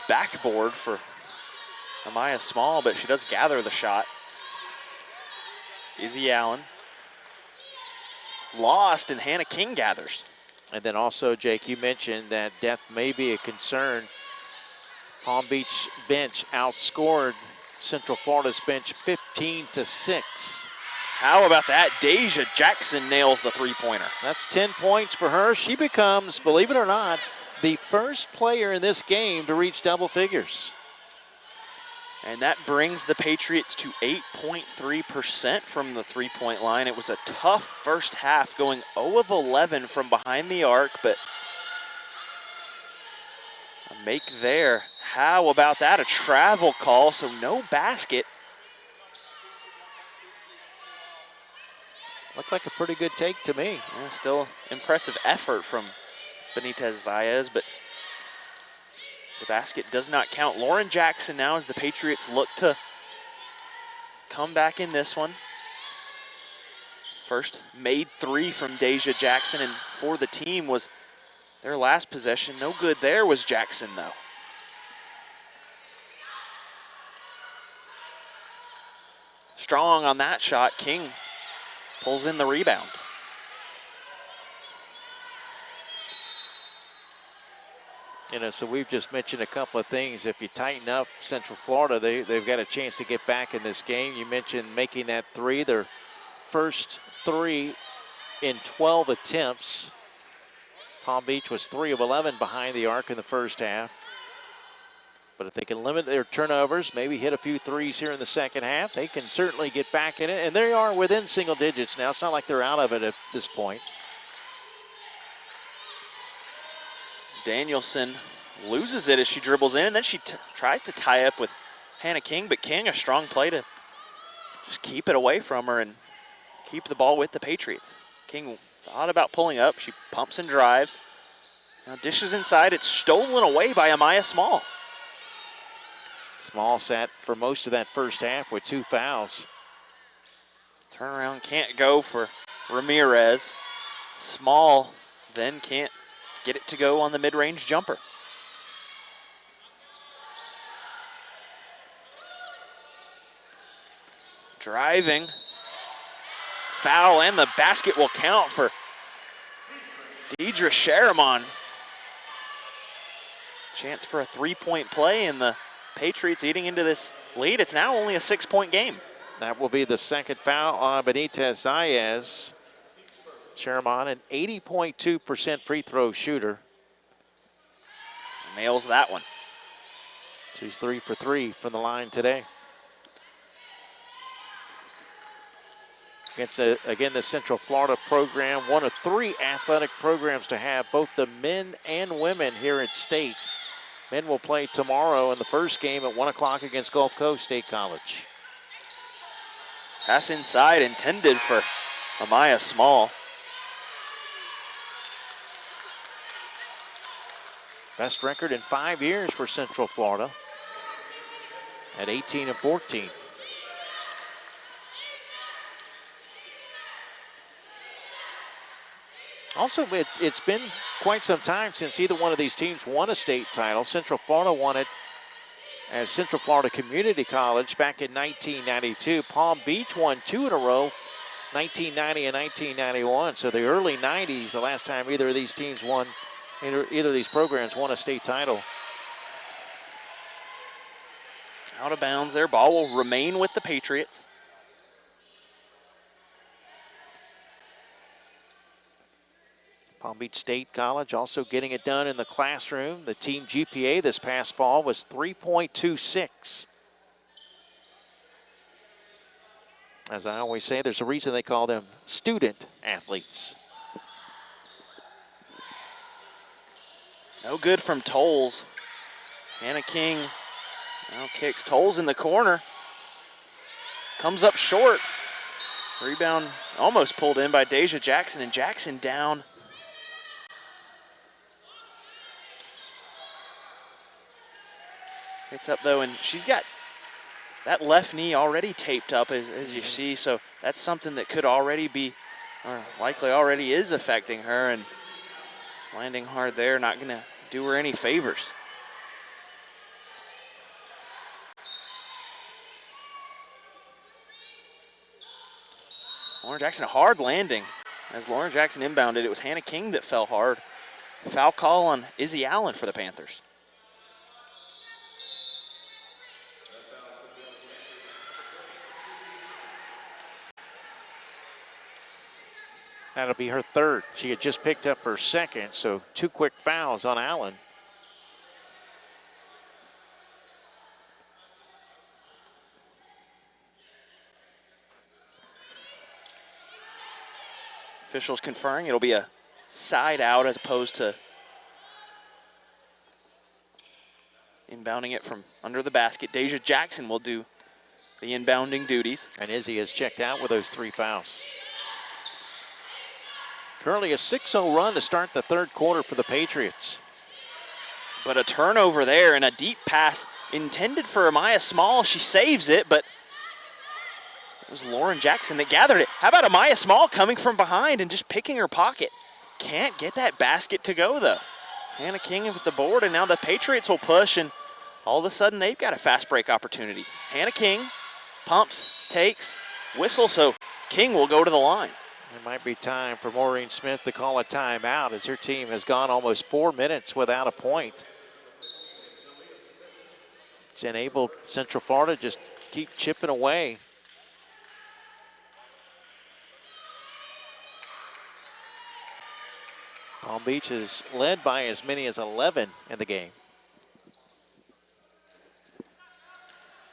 backboard for Amaya Small, but she does gather the shot. Izzy Allen lost, and Hannah King gathers. And then also, Jake, you mentioned that depth may be a concern. Palm Beach bench outscored Central Florida's bench 15-6. How about that? Deja Jackson nails the three-pointer. That's 10 points for her. She becomes, believe it or not, the first player in this game to reach double figures. And that brings the Patriots to 8.3% from the three-point line. It was a tough first half, going 0 of 11 from behind the arc, but a make there. How about that? A travel call, so no basket. Looked like a pretty good take to me. Yeah, still impressive effort from Benitez Zayas, but the basket does not count. Lauren Jackson now as the Patriots look to come back in this one. First made 3 from Deja Jackson, and for the team was their last possession. No good there was Jackson, though. Strong on that shot. King pulls in the rebound. You know, so we've just mentioned a couple of things. If you tighten up Central Florida, they've got a chance to get back in this game. You mentioned making that 3, their first 3 in 12 attempts. Palm Beach was 3 of 11 behind the arc in the first half. But if they can limit their turnovers, maybe hit a few threes here in the second half, they can certainly get back in it. And they are within single digits now. It's not like they're out of it at this point. Danielson loses it as she dribbles in, and then she tries to tie up with Hannah King, but King, a strong play to just keep it away from her and keep the ball with the Patriots. King thought about pulling up. She pumps and drives. Now dishes inside. It's stolen away by Amaya Small. Small sat for most of that first half with 2 fouls. Turnaround can't go for Ramirez. Small then can't get it to go on the mid-range jumper. Driving. Foul, and the basket will count for Deidre Sharamon. Chance for a 3-point play, and the Patriots eating into this lead. It's now only a 6-point game. That will be the second foul on Benitez Zayas. Sharamon, an 80.2% free throw shooter. Nails that one. She's 3 for 3 from the line today. Against, again, the Central Florida program, one of 3 athletic programs to have both the men and women here at State. Men will play tomorrow in the first game at 1 o'clock against Gulf Coast State College. Pass inside intended for Amaya Small. Best record in 5 years for Central Florida at 18-14. Also, it's been quite some time since either one of these teams won a state title. Central Florida won it as Central Florida Community College back in 1992. Palm Beach won 2 in a row, 1990 and 1991. So the early 90s, the last time either of these teams won either of these programs won a state title. Out of bounds there. Ball will remain with the Patriots. Palm Beach State College also getting it done in the classroom. The team GPA this past fall was 3.26. As I always say, there's a reason they call them student athletes. No good from Tolles. Hannah King now kicks. Tolles in the corner. Comes up short. Rebound almost pulled in by Deja Jackson, and Jackson down. Gets up though, and she's got that left knee already taped up as you see, so that's something that could already be, or likely already is affecting her, and landing hard there, not gonna do her any favors. Lauren Jackson, a hard landing. As Lauren Jackson inbounded, it was Hannah King that fell hard. Foul call on Izzy Allen for the Panthers. That'll be her third. She had just picked up her second, so 2 quick fouls on Allen. Officials conferring it'll be a side out as opposed to inbounding it from under the basket. Deja Jackson will do the inbounding duties. And Izzy has checked out with those 3 fouls. Currently a 6-0 run to start the third quarter for the Patriots. But a turnover there and a deep pass intended for Amaya Small. She saves it, but it was Lauren Jackson that gathered it. How about Amaya Small coming from behind and just picking her pocket? Can't get that basket to go, though. Hannah King with the board, and now the Patriots will push, and all of a sudden they've got a fast break opportunity. Hannah King pumps, takes, whistle, so King will go to the line. It might be time for Maureen Smith to call a timeout as her team has gone almost 4 minutes without a point. It's enabled Central Florida just keep chipping away. Palm Beach is led by as many as 11 in the game.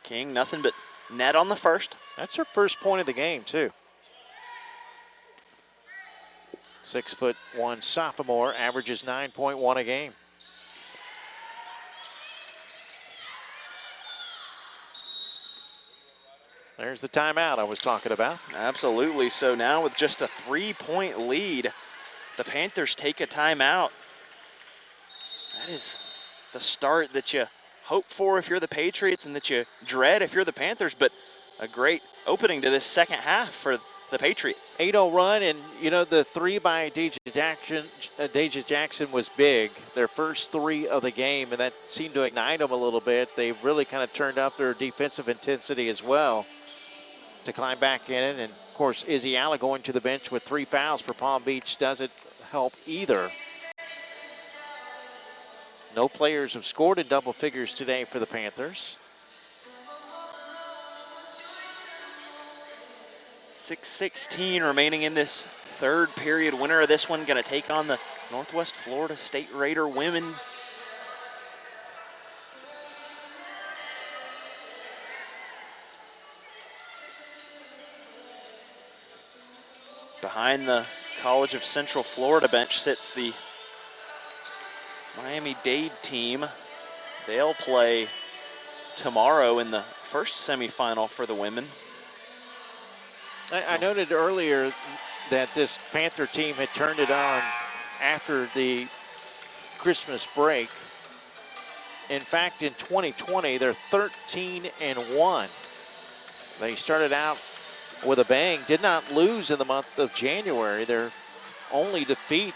King, nothing but net on the first. That's her first point of the game, too. 6'1" sophomore, averages 9.1 a game. There's the timeout I was talking about. Absolutely. So now with just a 3-point lead, the Panthers take a timeout. That is the start that you hope for if you're the Patriots and that you dread if you're the Panthers, but a great opening to this second half for the Patriots. 8-0 run, and you know the 3 by Deja Jackson was big. Their first 3 of the game, and that seemed to ignite them a little bit. They really kind of turned up their defensive intensity as well to climb back in it. And of course, Izzy Allen going to the bench with 3 fouls for Palm Beach doesn't help either. No players have scored in double figures today for the Panthers. 6:16 remaining in this third period. Winner of this one going to take on the Northwest Florida State Raider women. Behind the College of Central Florida bench sits the Miami-Dade team. They'll play tomorrow in the first semifinal for the women. I noted earlier that this Panther team had turned it on after the Christmas break. In fact, in 2020, they're 13-1. They started out with a bang, did not lose in the month of January. Their only defeat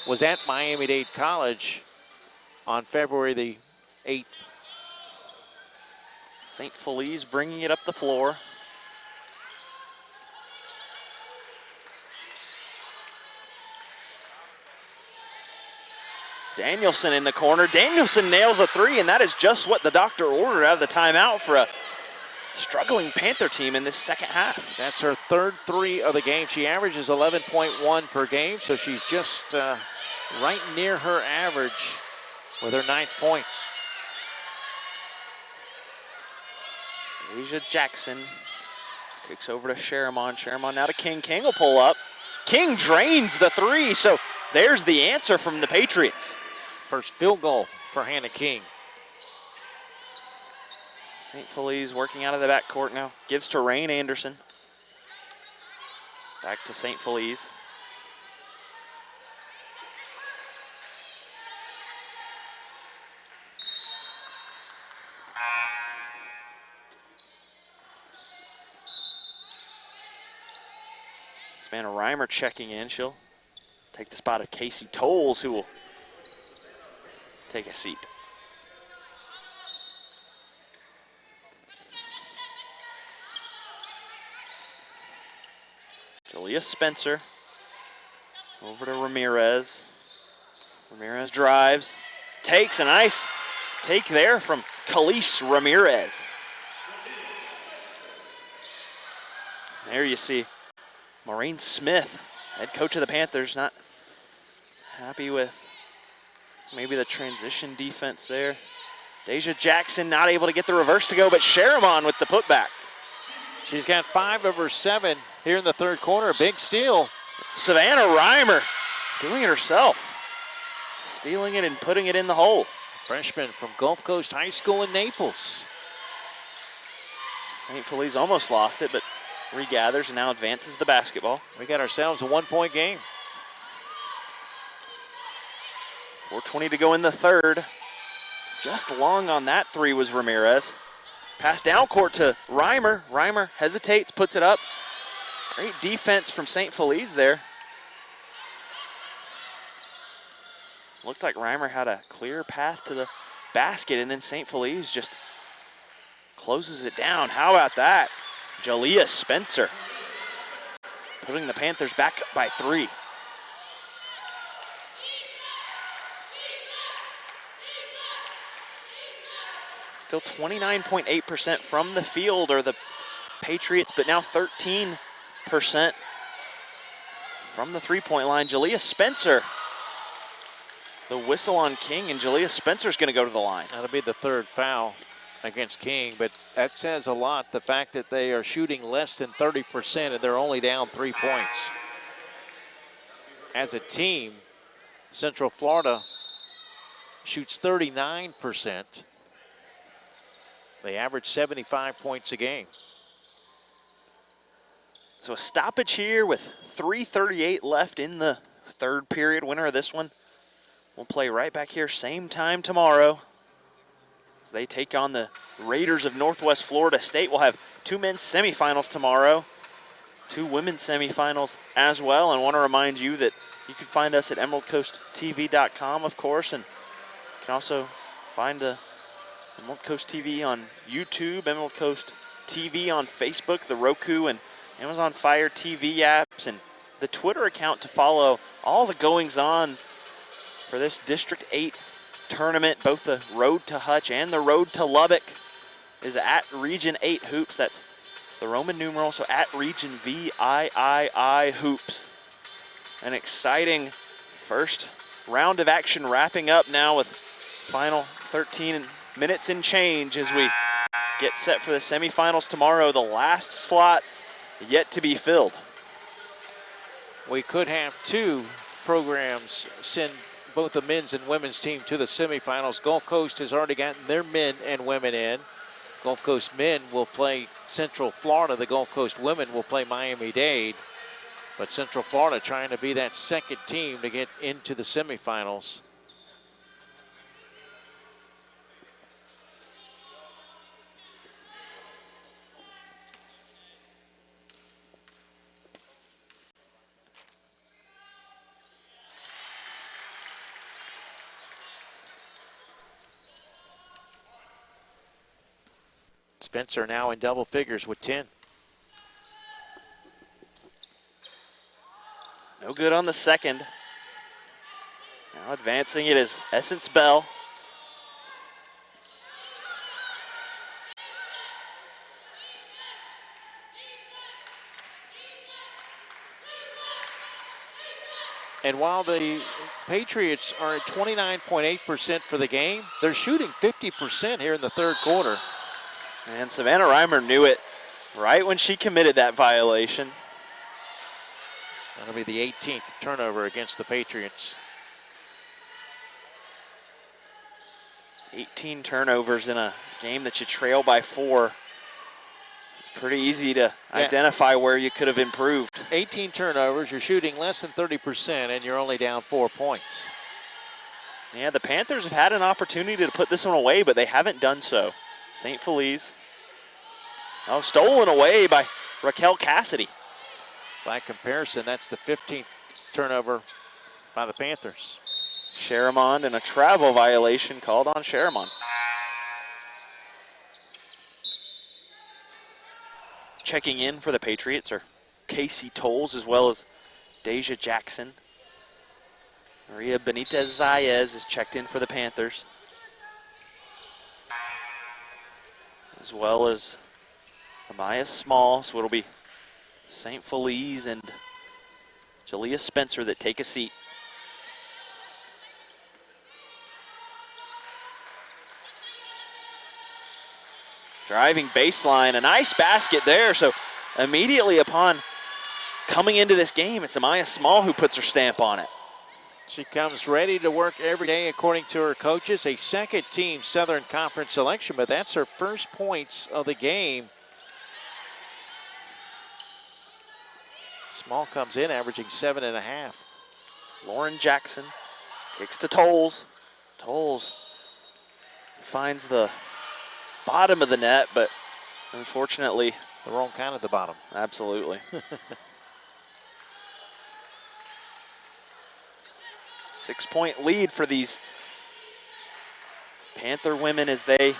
was at Miami-Dade College on February the 8th. St. Felice bringing it up the floor. Danielson in the corner. Danielson nails a three, and that is just what the doctor ordered out of the timeout for a struggling Panther team in this second half. That's her third three of the game. She averages 11.1 per game, so she's just right near her average with her 9th point. Deja Jackson kicks over to Sharamon. Sharamon now to King. King will pull up. King drains the three, so there's the answer from the Patriots. First field goal for Hannah King. St. Feliz working out of the backcourt now. Gives to Rain Anderson. Back to St. Feliz. Savannah Reimer checking in. She'll take the spot of Casey Tolles, who will take a seat. Jalea Spencer over to Ramirez. Ramirez drives, takes a nice take there from Khalees Ramirez. There you see Maureen Smith, head coach of the Panthers, not happy with maybe the transition defense there. Deja Jackson not able to get the reverse to go, but Sharamon with the putback. She's got 5 of her 7 here in the third quarter. Big steal. Savannah Reimer doing it herself. Stealing it and putting it in the hole. Freshman from Gulf Coast High School in Naples. St. Feliz almost lost it, but regathers and now advances the basketball. We got ourselves a 1-point game. 4:20 to go in the third. Just long on that three was Ramirez. Pass down court to Reimer. Reimer hesitates, puts it up. Great defense from St. Feliz there. Looked like Reimer had a clear path to the basket, and then St. Feliz just closes it down. How about that? Jalea Spencer putting the Panthers back up by 3. Still 29.8% from the field are the Patriots, but now 13% from the three-point line. Jalea Spencer, the whistle on King, and Jalea Spencer's going to go to the line. That'll be the third foul against King, but that says a lot, the fact that they are shooting less than 30% and they're only down 3 points. As a team, Central Florida shoots 39%. They average 75 points a game. So a stoppage here with 3:38 left in the third period. Winner of this one will play right back here same time tomorrow as they take on the Raiders of Northwest Florida State. We'll have 2 men's semifinals tomorrow, 2 women's semifinals as well. And I want to remind you that you can find us at emeraldcoasttv.com, of course, and you can also find Emerald Coast TV on YouTube, Emerald Coast TV on Facebook, the Roku and Amazon Fire TV apps, and the Twitter account to follow all the goings-on for this District 8 tournament. Both the Road to Hutch and the Road to Lubbock is at Region 8 Hoops. That's the Roman numeral, so at Region VIII Hoops. An exciting first round of action wrapping up now with final 13 minutes and change as we get set for the semifinals tomorrow. The last slot yet to be filled. We could have 2 programs send both the men's and women's team to the semifinals. Gulf Coast has already gotten their men and women in. Gulf Coast men will play Central Florida. The Gulf Coast women will play Miami-Dade. But Central Florida trying to be that second team to get into the semifinals. Spencer now in double figures with 10. No good on the second. Now advancing it is Essence Bell. And while the Patriots are at 29.8% for the game, they're shooting 50% here in the third quarter. And Savannah Reimer knew it right when she committed that violation. That'll be the 18th turnover against the Patriots. 18 turnovers in a game that you trail by 4. It's pretty easy to identify where you could have improved. 18 turnovers, you're shooting less than 30%, and you're only down 4 points. Yeah, the Panthers have had an opportunity to put this one away, but they haven't done so. St. Felice. Oh, stolen away by Raquel Cassidy. By comparison, that's the 15th turnover by the Panthers. Sharamond and a travel violation called on Sharamond. Checking in for the Patriots are Casey Tolles as well as Deja Jackson. Maria Benitez Zayez is checked in for the Panthers, as well as Amaya Small. So it'll be St. Felice and Jalea Spencer that take a seat. Driving baseline, a nice basket there. So immediately upon coming into this game, it's Amaya Small who puts her stamp on it. She comes ready to work every day, according to her coaches. A second-team Southern Conference selection, but that's her first points of the game. Small comes in, averaging 7.5. Lauren Jackson kicks to Tolles. Tolles finds the bottom of the net, but unfortunately, the wrong kind of the bottom. Absolutely. 6-point lead for these Panther women as they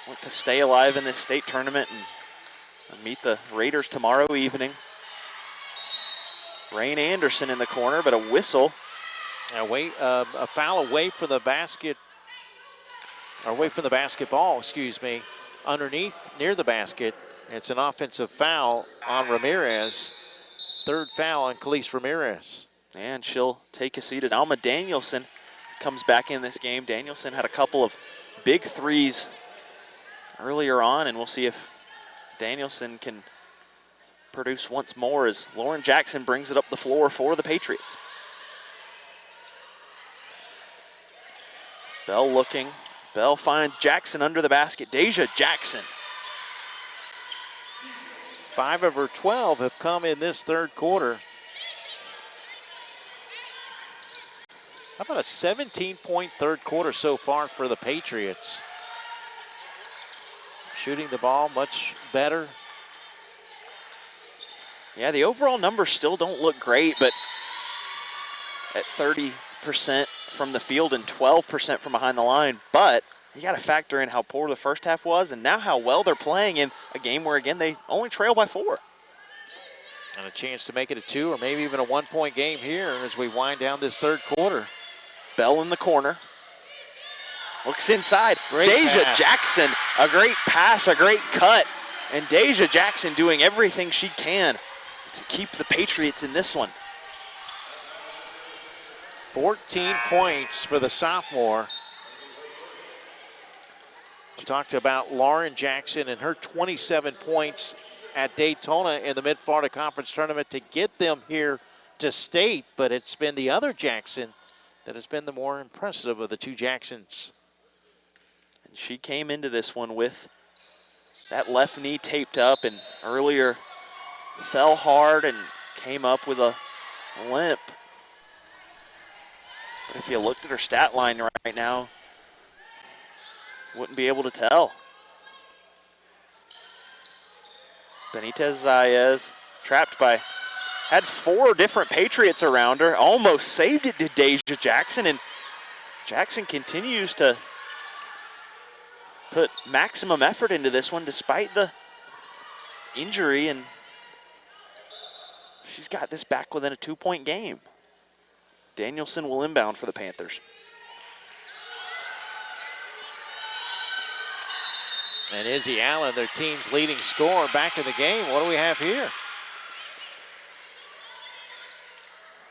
want to stay alive in this state tournament and meet the Raiders tomorrow evening. Rain Anderson in the corner, but a whistle. A foul away from the basket, or away from the basketball, excuse me, underneath, near the basket. It's an offensive foul on Ramirez. Third foul on Khalees Ramirez. And she'll take a seat as Alma Danielson comes back in this game. Danielson had a couple of big threes earlier on, and we'll see if Danielson can produce once more as Lauren Jackson brings it up the floor for the Patriots. Bell looking. Bell finds Jackson under the basket. Deja Jackson. 5 of her 12 have come in this third quarter. How about a 17-point third quarter so far for the Patriots? Shooting the ball much better. Yeah, the overall numbers still don't look great, but at 30% from the field and 12% from behind the line. But you got to factor in how poor the first half was and now how well they're playing in a game where, again, they only trail by 4. And a chance to make it a 2 or maybe even a 1-point game here as we wind down this third quarter. Bell in the corner. Looks inside. Great Deja pass. Jackson, a great pass, a great cut. And Deja Jackson doing everything she can to keep the Patriots in this one. 14 points for the sophomore. We talked about Lauren Jackson and her 27 points at Daytona in the Mid-Florida Conference Tournament to get them here to state, but it's been the other Jackson that has been the more impressive of the two Jacksons. And she came into this one with that left knee taped up and earlier fell hard and came up with a limp. But if you looked at her stat line right now, wouldn't be able to tell. Benitez Zayez trapped by, had 4 different Patriots around her, almost saved it to Deja Jackson, and Jackson continues to put maximum effort into this one despite the injury, and she's got this back within a 2-point game. Danielson will inbound for the Panthers. And Izzy Allen, their team's leading scorer, back in the game. What do we have here?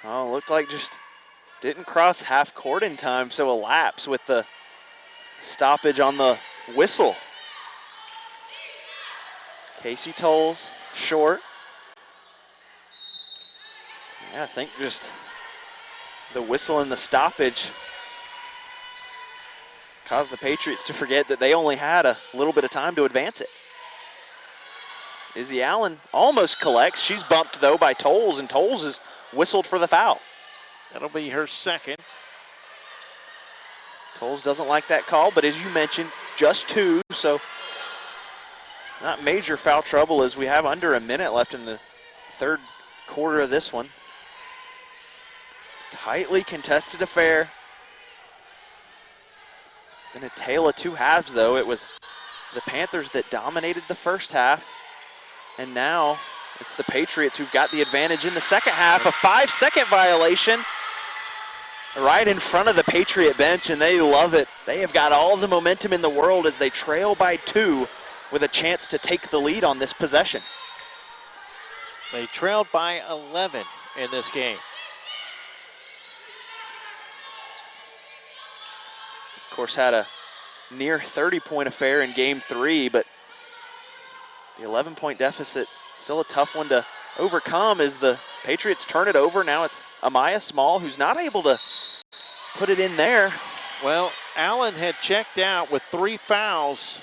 Oh, looked like just didn't cross half court in time, so a lapse with the stoppage on the whistle. Casey Tolles, short. Yeah, I think just the whistle and the stoppage caused the Patriots to forget that they only had a little bit of time to advance it. Izzy Allen almost collects. She's bumped, though, by Tolles, and Tolles is whistled for the foul. That'll be her second. Tolles doesn't like that call, but as you mentioned, just 2, so not major foul trouble as we have under a minute left in the third quarter of this one. Tightly contested affair. In a tale of two halves, though. It was the Panthers that dominated the first half, and now it's the Patriots who've got the advantage in the second half. A 5-second violation right in front of the Patriot bench, and they love it. They have got all the momentum in the world as they trail by 2 with a chance to take the lead on this possession. They trailed by 11 in this game. Of course, had a near 30-point affair in game 3, but the 11-point deficit still a tough one to overcome as the Patriots turn it over. Now it's Amaya Small who's not able to put it in there. Well, Allen had checked out with 3 fouls,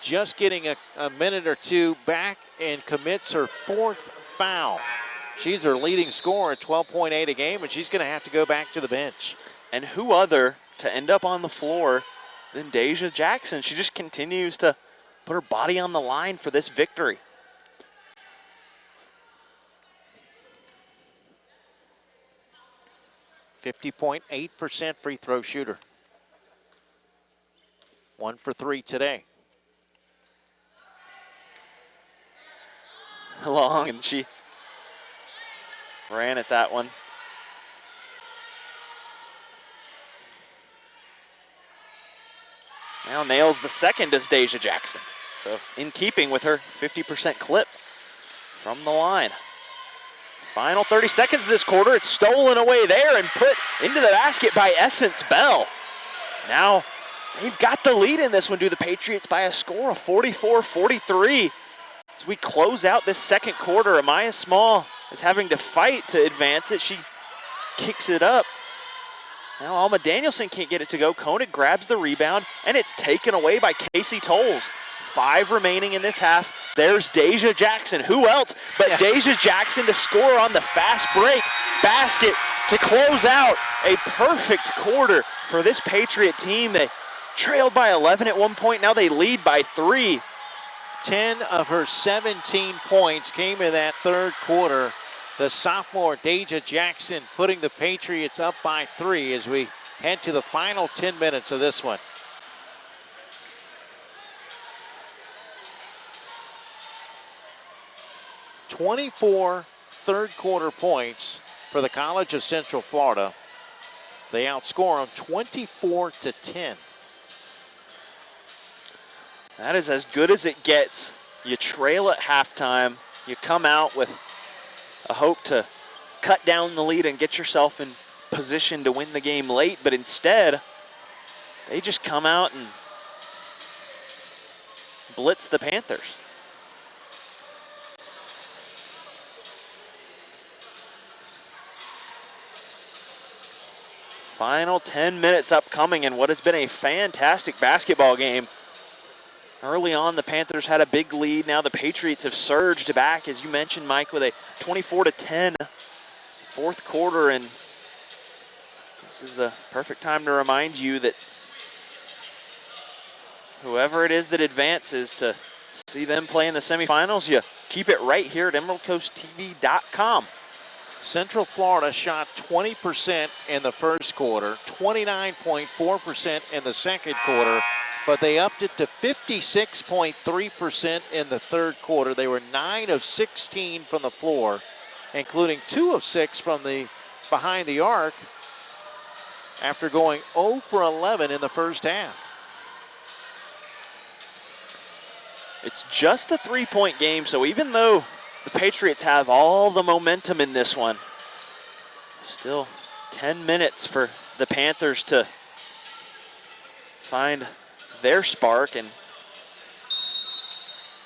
just getting a minute or 2 back, and commits her 4th foul. She's their leading scorer at 12.8 a game, and she's going to have to go back to the bench. And who other to end up on the floor than Deja Jackson? She just continues to put her body on the line for this victory. .8% free throw shooter. 1 for 3 today. Long, and she ran at that one. Now nails the second as Deja Jackson. So in keeping with her 50% clip from the line. Final 30 seconds of this quarter. It's stolen away there and put into the basket by Essence Bell. Now they've got the lead in this one, do the Patriots, by a score of 44-43. As we close out this second quarter, Amaya Small is having to fight to advance it. She kicks it up. Now Alma Danielson can't get it to go. Koenig grabs the rebound, and it's taken away by Casey Tolles. 5 remaining in this half. There's Deja Jackson. Who else but Deja Jackson to score on the fast break basket to close out a perfect quarter for this Patriot team. They trailed by 11 at one point. Now they lead by 3. 10 of her 17 points came in that third quarter. The sophomore Deja Jackson putting the Patriots up by 3 as we head to the final 10 minutes of this one. .24 third quarter points for the College of Central Florida. They outscore them 24-10. That is as good as it gets. You trail at halftime. You come out with a hope to cut down the lead and get yourself in position to win the game late, but instead, they just come out and blitz the Panthers. Final 10 minutes upcoming in what has been a fantastic basketball game. Early on, the Panthers had a big lead. Now the Patriots have surged back, as you mentioned, Mike, with a 24-10 fourth quarter. And this is the perfect time to remind you that whoever it is that advances to see them play in the semifinals, you keep it right here at EmeraldCoastTV.com. Central Florida shot 20% in the first quarter, 29.4% in the second quarter, but they upped it to 56.3% in the third quarter. They were 9 of 16 from the floor, including 2 of 6 from the behind the arc after going 0 for 11 in the first half. It's just a 3-point game, so even though the Patriots have all the momentum in this one, still 10 minutes for the Panthers to find their spark and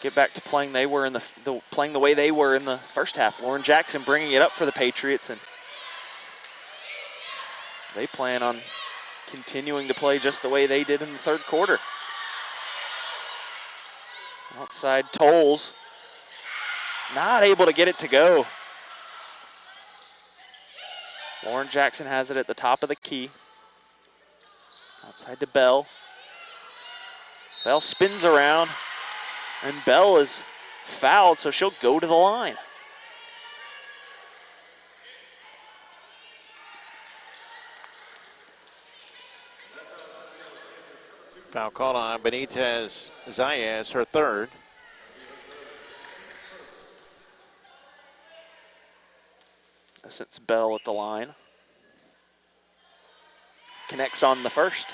get back to playing playing the way they were in the first half. Lauren Jackson bringing it up for the Patriots, and they plan on continuing to play just the way they did in the third quarter. Outside Tolles, not able to get it to go. Lauren Jackson has it at the top of the key. Outside to Bell. Bell spins around, and Bell is fouled, so she'll go to the line. Foul called on Benitez Zayas, her third. Since Bell at the line. Connects on the first.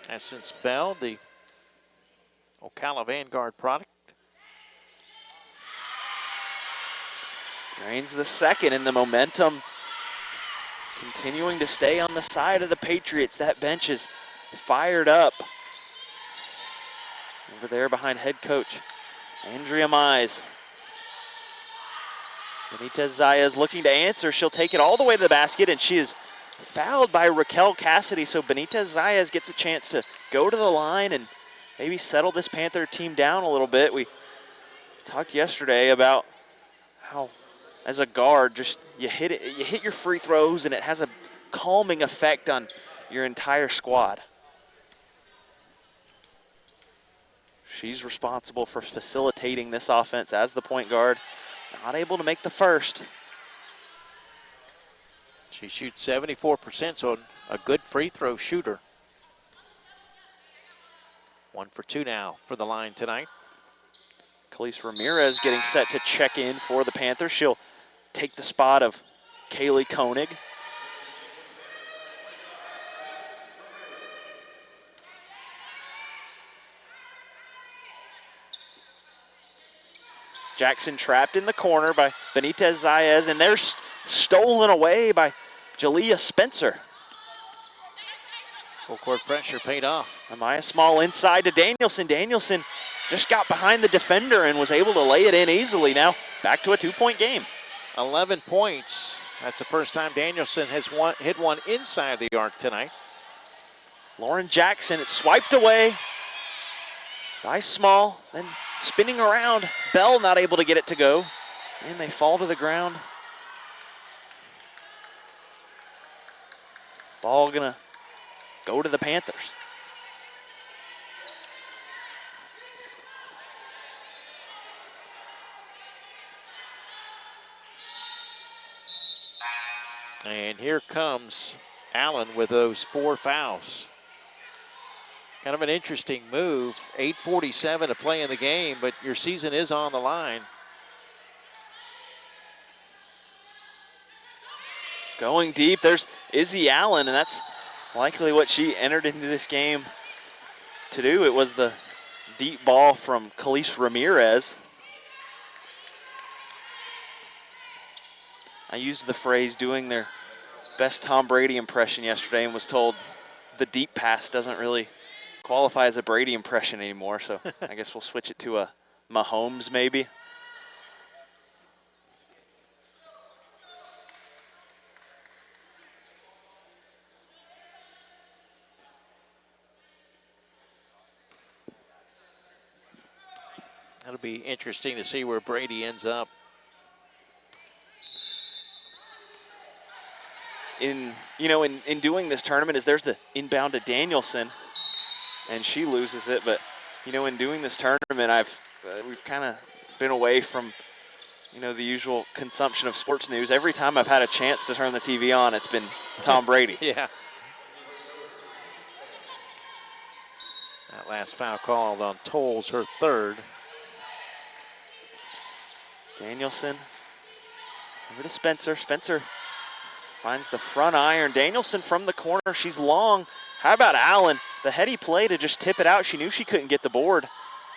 Essence Bell, the Ocala Vanguard product. Drains the second, and the momentum continuing to stay on the side of the Patriots. That bench is fired up. Over there behind head coach Andrea Mize. Benitez Zayas looking to answer. She'll take it all the way to the basket, and she is fouled by Raquel Cassidy. So Benitez Zayas gets a chance to go to the line and maybe settle this Panther team down a little bit. We talked yesterday about how, as a guard, just you hit your free throws, and it has a calming effect on your entire squad. She's responsible for facilitating this offense as the point guard. Not able to make the first. She shoots 74%, so a good free throw shooter. 1 for 2 now for the line tonight. Khalees Ramirez getting set to check in for the Panthers. She'll take the spot of Kaylee Koenig. Jackson trapped in the corner by Benitez Zayas, and they're stolen away by Jalea Spencer. Full court pressure paid off. Amaya Small inside to Danielson. Danielson just got behind the defender and was able to lay it in easily. Now back to a 2-point game. 11 points. That's the first time Danielson has hit one inside the arc tonight. Lauren Jackson, it's swiped away by Small, then spinning around. Bell not able to get it to go, and they fall to the ground. Ball gonna go to the Panthers. And here comes Allen with those 4 fouls. Kind of an interesting move. 8:47 to play in the game, but your season is on the line. Going deep, there's Izzy Allen, and that's likely what she entered into this game to do. It was the deep ball from Khalees Ramirez. I used the phrase doing their best Tom Brady impression yesterday and was told the deep pass doesn't really qualify as a Brady impression anymore, so I guess we'll switch it to a Mahomes maybe. That'll be interesting to see where Brady ends up. In doing this tournament, is there's the inbound to Danielson, and she loses it. But in doing this tournament, we've kind of been away from the usual consumption of sports news. Every time I've had a chance to turn the TV on, it's been Tom Brady. Yeah. That last foul called on Tolles, her third. Danielson over to Spencer. Spencer finds the front iron. Danielson from the corner. She's long. How about Allen? The heady play to just tip it out. She knew she couldn't get the board,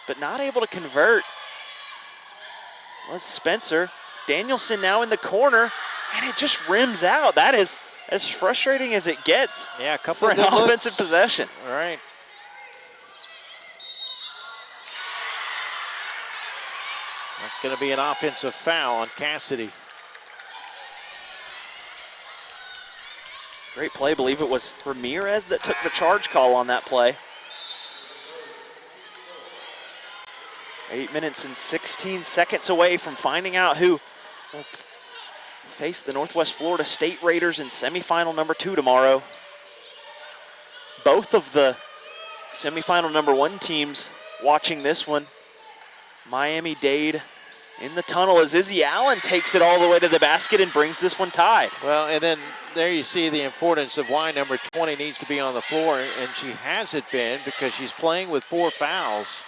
but not able to convert was Spencer. Danielson now in the corner, and it just rims out. That is as frustrating as it gets. Yeah, a couple for of an good offensive looks. possession. All right. That's going to be an offensive foul on Cassidy. Great play. I believe it was Ramirez that took the charge call on that play. 8 minutes and 16 seconds away from finding out who will face the Northwest Florida State Raiders in semifinal number 2 tomorrow. Both of the semifinal number 1 teams watching this one. Miami-Dade in the tunnel as Izzy Allen takes it all the way to the basket and brings this one tied. Well, and then there you see the importance of why number 20 needs to be on the floor, and she hasn't been because she's playing with 4 fouls.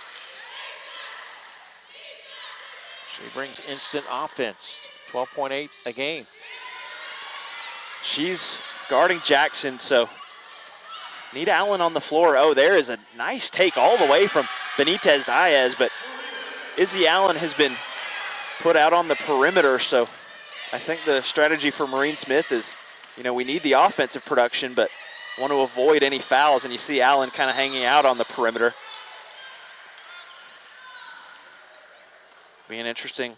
She brings instant offense, 12.8 a game. She's guarding Jackson, so need Allen on the floor. Oh, there is a nice take all the way from Benitez Zayas, but Izzy Allen has been put out on the perimeter, so I think the strategy for Maureen Smith is, you know, we need the offensive production, but want to avoid any fouls, and you see Allen kind of hanging out on the perimeter. Be an interesting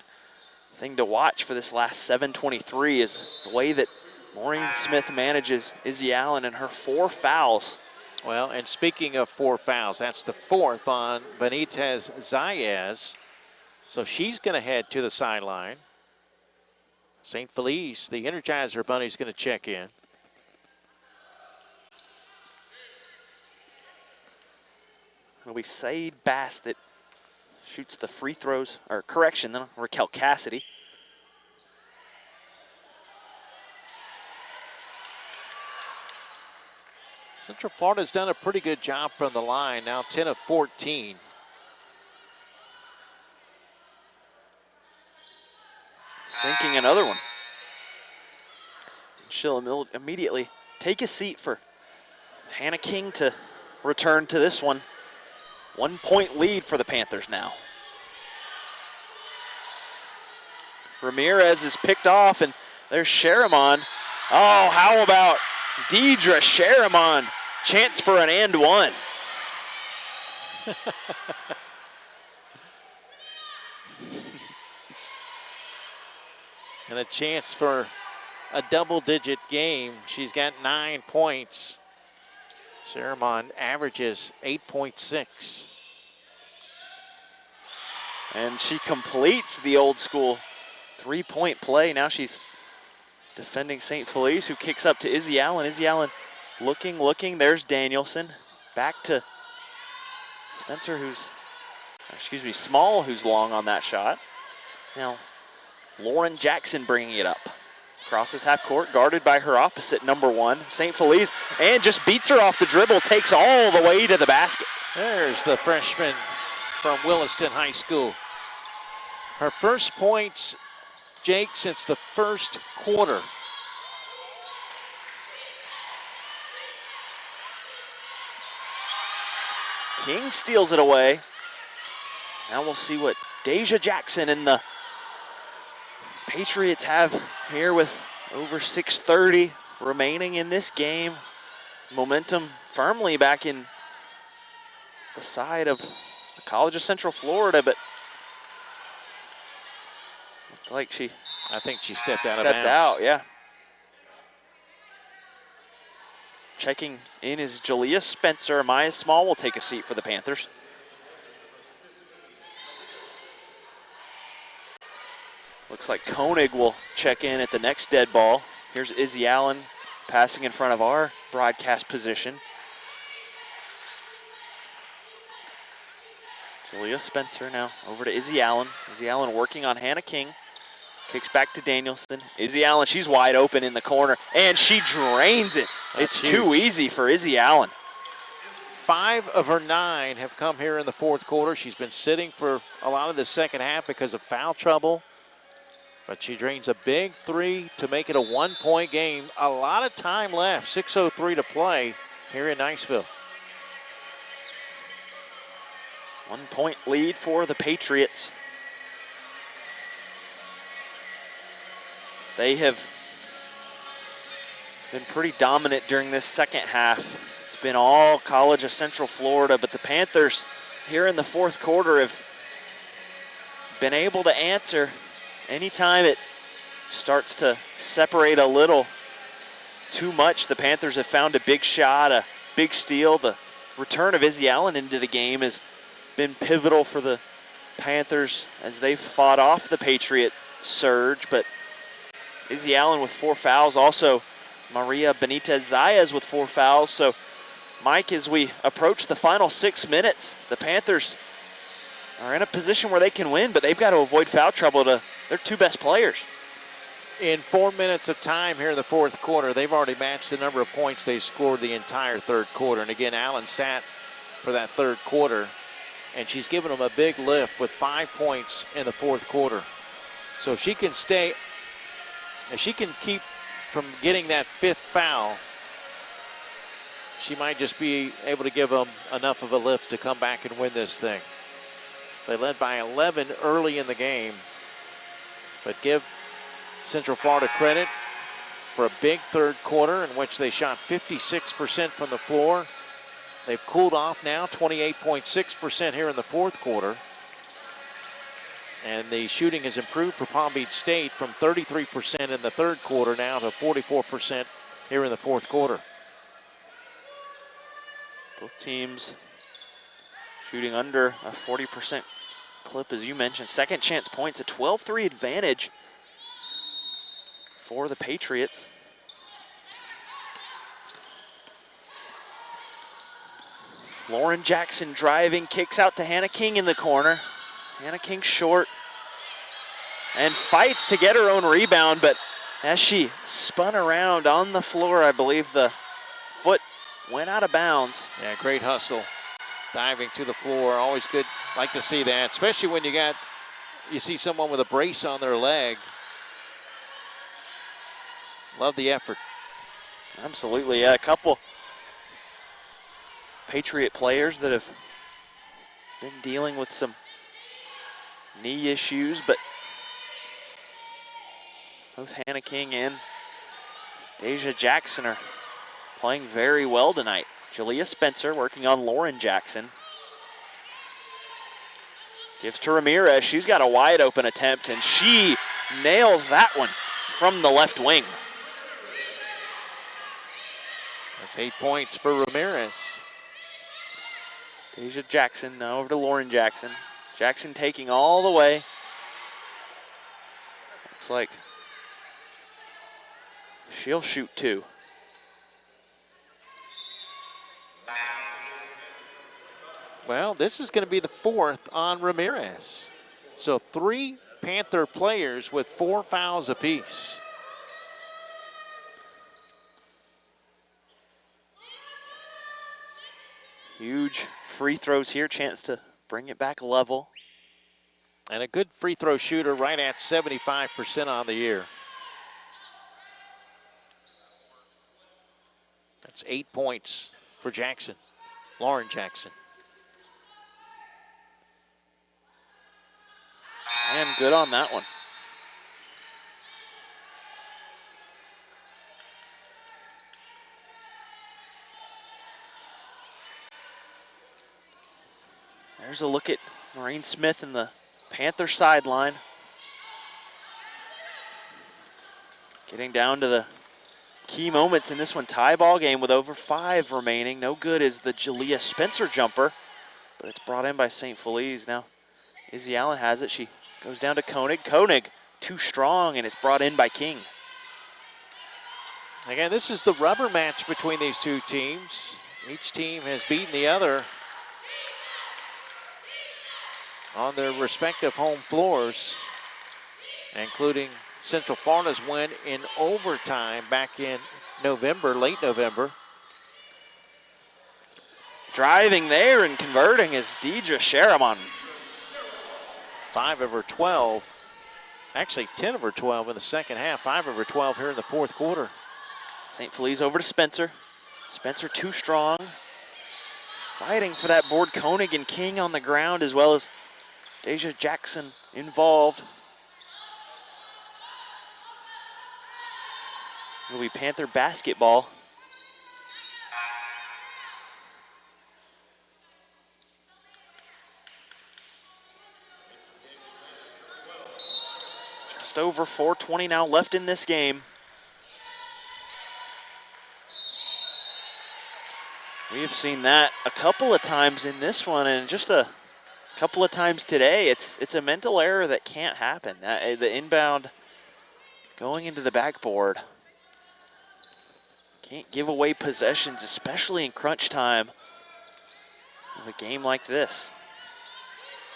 thing to watch for this last 7:23 is the way that Maureen Smith manages Izzy Allen and her 4 fouls. Well, and speaking of 4 fouls, that's the 4th on Benitez Zayas. So she's going to head to the sideline. St. Felice, the Energizer Bunny, is going to check in. It'll be Said Bass that shoots the free throws, or correction, then Raquel Cassidy. Central Florida's done a pretty good job from the line, now 10 of 14. Sinking another one. And she'll immediately take a seat for Hannah King to return to this one. 1 point lead for the Panthers now. Ramirez is picked off, and there's Sharamon. Oh, how about Deidre Sharamon? Chance for an and one. And a chance for a double-digit game. She's got 9 points. Sharamon averages 8.6. And she completes the old school 3-point play. Now she's defending St. Felice, who kicks up to Izzy Allen. Izzy Allen looking. There's Danielson. Back to Spencer, Small, who's long on that shot. Now, Lauren Jackson bringing it up. Crosses half court, guarded by her opposite, number 1, St. Felice, and just beats her off the dribble, takes all the way to the basket. There's the freshman from Williston High School. Her first points, Jake, since the first quarter. King steals it away. Now we'll see what Deja Jackson and the Patriots have here with over 6:30 remaining in this game. Momentum firmly back in the side of the College of Central Florida, but looked like I think she stepped out of bounds. Stepped out, yeah. Checking in is Jalea Spencer. Maya Small will take a seat for the Panthers. Looks like Koenig will check in at the next dead ball. Here's Izzy Allen passing in front of our broadcast position. Jalea Spencer now over to Izzy Allen. Izzy Allen working on Hannah King. Kicks back to Danielson. Izzy Allen, she's wide open in the corner, and she drains it. It's too easy for Izzy Allen. 5 of her 9 have come here in the fourth quarter. She's been sitting for a lot of the second half because of foul trouble. But she drains a big three to make it a 1-point game. A lot of time left, 6:03 to play here in Niceville. 1-point lead for the Patriots. They have been pretty dominant during this second half. It's been all College of Central Florida, but the Panthers here in the fourth quarter have been able to answer anytime it starts to separate a little too much. The Panthers have found a big shot, a big steal. The return of Izzy Allen into the game has been pivotal for the Panthers as they've fought off the Patriot surge, but Izzy Allen with 4 fouls, also Maria Benitez-Zayas with 4 fouls. So, Mike, as we approach the final 6 minutes, the Panthers are in a position where they can win, but they've got to avoid foul trouble to their 2 best players. In 4 minutes of time here in the fourth quarter, they've already matched the number of points they scored the entire third quarter. And again, Allen sat for that third quarter, and she's given them a big lift with 5 points in the fourth quarter. So if she can stay, if she can keep from getting that 5th foul, she might just be able to give them enough of a lift to come back and win this thing. They led by 11 early in the game, but give Central Florida credit for a big third quarter in which they shot 56% from the floor. They've cooled off now, 28.6% here in the fourth quarter. And the shooting has improved for Palm Beach State from 33% in the third quarter now to 44% here in the fourth quarter. Both teams shooting under a 40% clip, as you mentioned. Second chance points, a 12-3 advantage for the Patriots. Lauren Jackson driving, kicks out to Hannah King in the corner. Hannah King short and fights to get her own rebound, but as she spun around on the floor, I believe the foot went out of bounds. Yeah, great hustle. Diving to the floor, always good. Like to see that, especially when you see someone with a brace on their leg. Love the effort. Absolutely, yeah. A couple Patriot players that have been dealing with some knee issues, but both Hannah King and Deja Jackson are playing very well tonight. Jalea Spencer working on Lauren Jackson. Gives to Ramirez. She's got a wide open attempt, and she nails that one from the left wing. That's 8 points for Ramirez. Deja Jackson now over to Lauren Jackson. Jackson taking all the way. Looks like she'll shoot 2. Well, this is going to be the 4th on Ramirez. So 3 Panther players with 4 fouls apiece. Huge free throws here, chance to bring it back level. And a good free throw shooter, right at 75% on the year. That's 8 points for Jackson, Lauren Jackson. And good on that one. There's a look at Maureen Smith in the Panther sideline. Getting down to the key moments in this one. Tie ball game with over 5 remaining. No good is the Jalea Spencer jumper, but it's brought in by St. Felice. Now Izzy Allen has it. She goes down to Koenig. Koenig too strong, and it's brought in by King. Again, this is the rubber match between these two teams. Each team has beaten the other on their respective home floors, including Central Florida's win in overtime back in November, late November. Driving there and converting is Deidre Sharamon. 5 of her 12 Actually, 10 of her 12 in the second half, 5 of her 12 here in the fourth quarter. St. Felice over to Spencer. Spencer too strong. Fighting for that board. Koenig and King on the ground, as well as Deja Jackson involved. It'll be Panther basketball. Just over 4:20 now left in this game. We have seen that a couple of times in this one, and just a couple of times today. It's a mental error that can't happen. The inbound going into the backboard. Can't give away possessions, especially in crunch time of a game like this.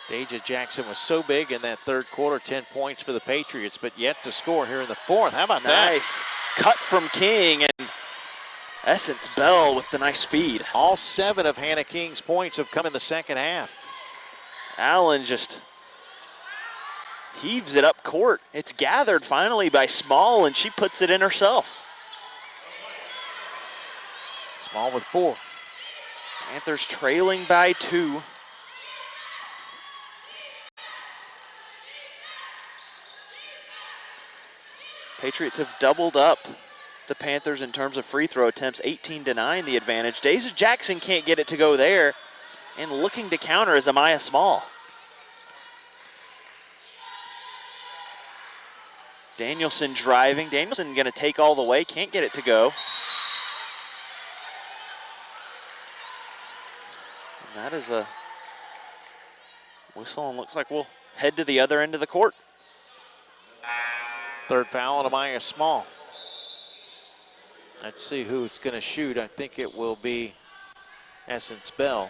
Deja Jackson was so big in that third quarter, 10 points for the Patriots, but yet to score here in the fourth. How about that? Nice cut from King, and Essence Bell with the nice feed. All 7 of Hannah King's points have come in the second half. Allen just heaves it up court. It's gathered finally by Small, and she puts it in herself. Small with 4. Panthers trailing by 2. Patriots have doubled up the Panthers in terms of free throw attempts, 18-9 the advantage. Deja Jackson can't get it to go there, and looking to counter is Amaya Small. Danielson driving. Danielson gonna take all the way, can't get it to go. And that is a whistle, and looks like we'll head to the other end of the court. Third foul on Amaya Small. Let's see who's going to shoot. I think it will be Essence Bell.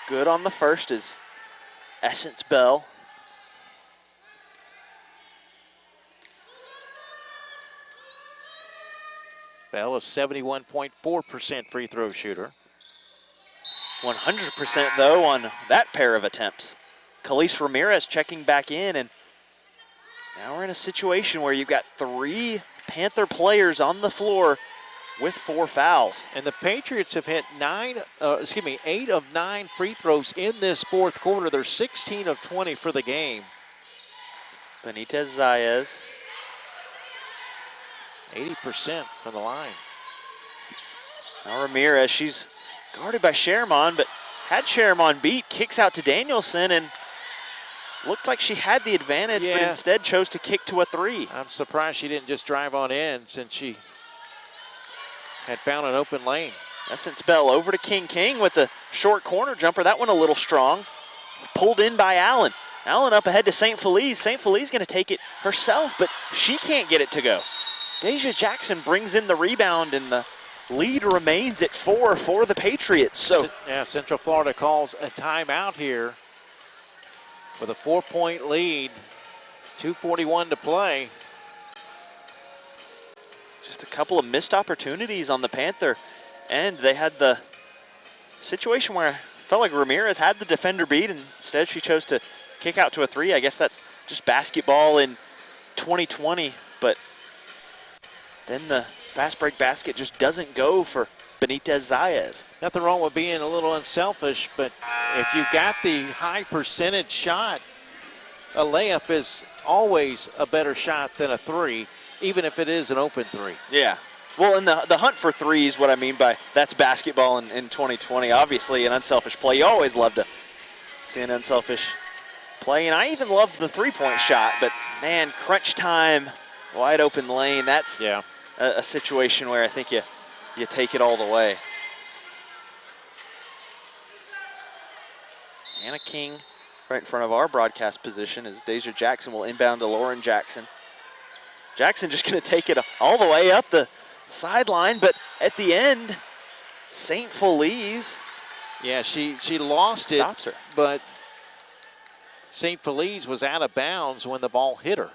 Good on the first is Essence Bell. Bell is 71.4% free throw shooter. 100% though on that pair of attempts. Khalees Ramirez checking back in, and now we're in a situation where you've got 3 Panther players on the floor with 4 fouls. And the Patriots have hit 8 of 9 free throws in this fourth quarter. They're 16 of 20 for the game. Benitez Zayas. 80% from the line. Now Ramirez, she's guarded by Sherman, but had Sherman beat, kicks out to Danielson, and looked like she had the advantage, but instead chose to kick to a 3. I'm surprised she didn't just drive on in since she had found an open lane. Essence Bell over to King. King with the short corner jumper. That one a little strong. Pulled in by Allen. Allen up ahead to St. Felice. St. Felice going to take it herself, but she can't get it to go. Deja Jackson brings in the rebound, and the lead remains at 4 for the Patriots. So yeah, Central Florida calls a timeout here with a 4-point lead. 2:41 to play. Just a couple of missed opportunities on the Panther, and they had the situation where I felt like Ramirez had the defender beat, and instead she chose to kick out to a 3. I guess that's just basketball in 2020, but then the fast break basket just doesn't go for Benitez Zayas. Nothing wrong with being a little unselfish, but if you've got the high percentage shot, a layup is always a better shot than a 3, even if it is an open 3. Yeah. Well, and the hunt for 3 is what I mean by that's basketball in 2020. Obviously, an unselfish play. You always love to see an unselfish play, and I even love the 3-point shot, but man, crunch time, wide open lane, that's a situation where I think you take it all the way. Anna King right in front of our broadcast position as Deja Jackson will inbound to Lauren Jackson. Jackson just going to take it all the way up the sideline, but at the end, St. Felice. Yeah, she lost it, stops her. But St. Felice was out of bounds when the ball hit her.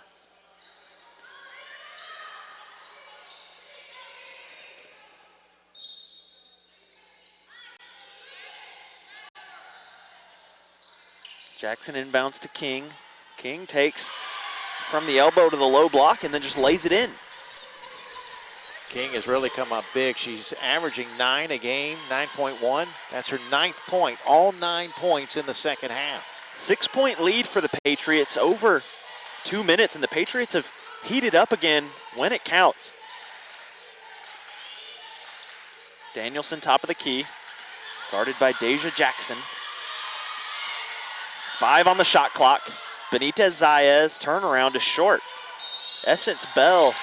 Jackson inbounds to King. King takes from the elbow to the low block and then just lays it in. King has really come up big. She's averaging 9 a game, 9.1. That's her 9th point, all 9 points in the second half. 6-point lead for the Patriots, over 2 minutes, and the Patriots have heated up again when it counts. Danielson, top of the key, guarded by Deja Jackson. 5 on the shot clock. Benitez Zayas, turnaround is short. Essence Bell.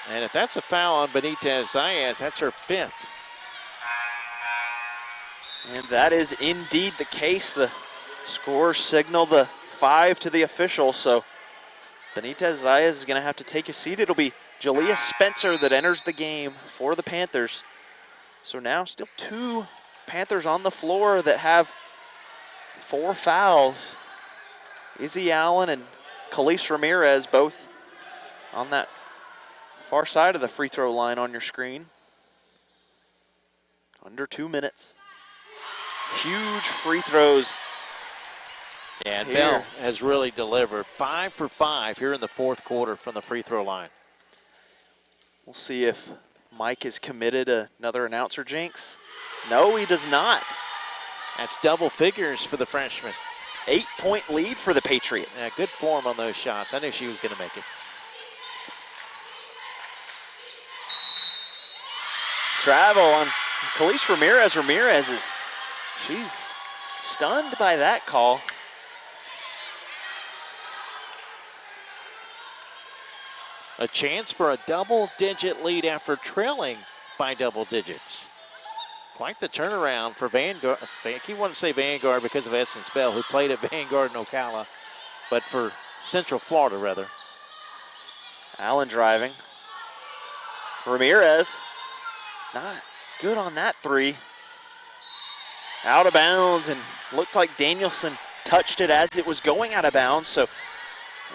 And if that's a foul on Benitez Zayas, that's her 5th. And that is indeed the case. The scorers signal the 5 to the official, so Benitez Zayas is going to have to take a seat. It'll be Jalea Spencer that enters the game for the Panthers. So now still 2 Panthers on the floor that have 4 fouls. Izzy Allen and Khalees Ramirez both on that far side of the free throw line on your screen. Under 2 minutes. Huge free throws. Yeah, and Bell has really delivered. 5 for 5 here in the fourth quarter from the free throw line. We'll see if Mike has committed another announcer jinx. No, he does not. That's double figures for the freshman. 8-point lead for the Patriots. Yeah, good form on those shots. I knew she was going to make it. Travel on Khalees Ramirez. She's stunned by that call. A chance for a double-digit lead after trailing by double digits. Quite the turnaround for Vanguard. I keep wanting to say Vanguard because of Essence Bell, who played at Vanguard in Ocala, but for Central Florida, rather. Allen driving. Ramirez, not good on that 3. Out of bounds, and looked like Danielson touched it as it was going out of bounds, so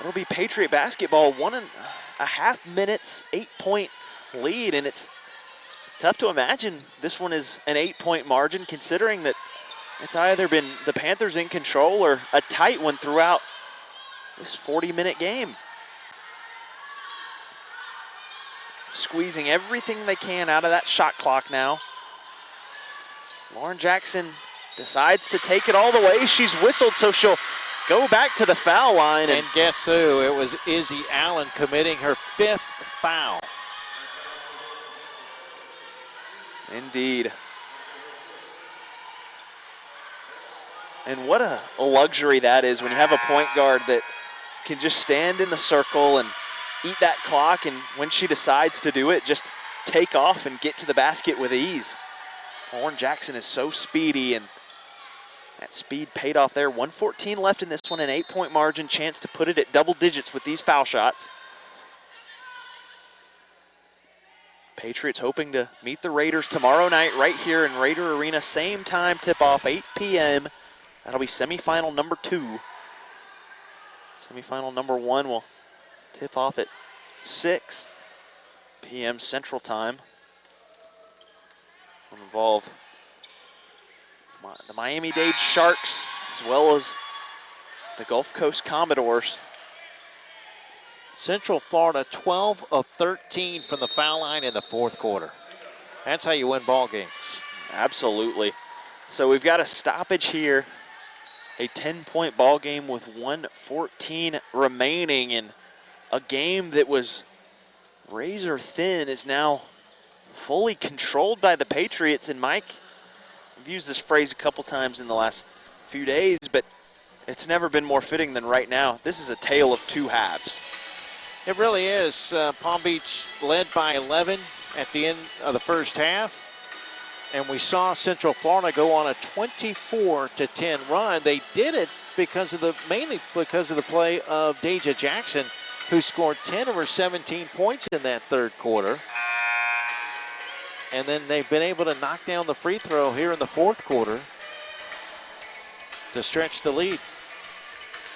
it'll be Patriot basketball, 1.5 minutes, 8-point lead, and it's tough to imagine this one is an 8-point margin, considering that it's either been the Panthers in control or a tight one throughout this 40-minute game. Squeezing everything they can out of that shot clock now. Lauren Jackson decides to take it all the way. She's whistled, so she'll go back to the foul line. And guess who? It was Izzy Allen committing her 5th foul. Indeed. And what a luxury that is when you have a point guard that can just stand in the circle and eat that clock, and when she decides to do it, just take off and get to the basket with ease. Lauren Jackson is so speedy, and that speed paid off there. 1:14 left in this one, an 8-point margin, chance to put it at double digits with these foul shots. Patriots hoping to meet the Raiders tomorrow night right here in Raider Arena. Same time tip-off, 8 p.m. That'll be semifinal number 2. Semifinal number 1 will tip off at 6 p.m. Central Time. Will involve the Miami-Dade Sharks as well as the Gulf Coast Commodores. Central Florida 12 of 13 from the foul line in the fourth quarter. That's how you win ball games. Absolutely. So we've got a stoppage here. A 10-point ball game with 1:14 remaining, and a game that was razor thin is now fully controlled by the Patriots. And Mike, I've used this phrase a couple times in the last few days, but it's never been more fitting than right now. This is a tale of 2 halves. It really is. Palm Beach led by 11 at the end of the first half. And we saw Central Florida go on a 24-10 run. They did it mainly because of the play of Deja Jackson, who scored 10 of her 17 points in that third quarter. And then they've been able to knock down the free throw here in the fourth quarter to stretch the lead.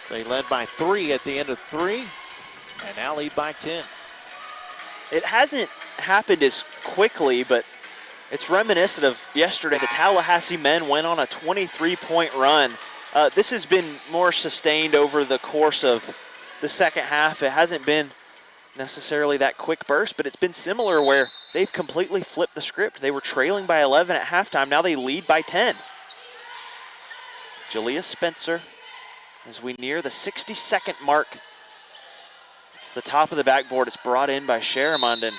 They led by 3 at the end of 3, and now lead by 10. It hasn't happened as quickly, but it's reminiscent of yesterday. The Tallahassee men went on a 23-point run This has been more sustained over the course of the second half. It hasn't been necessarily that quick burst, but it's been similar where they've completely flipped the script. They were trailing by 11 at halftime. Now they lead by 10. Jalea Spencer, as we near the 60-second mark. It's the top of the backboard. It's brought in by Sharamond, and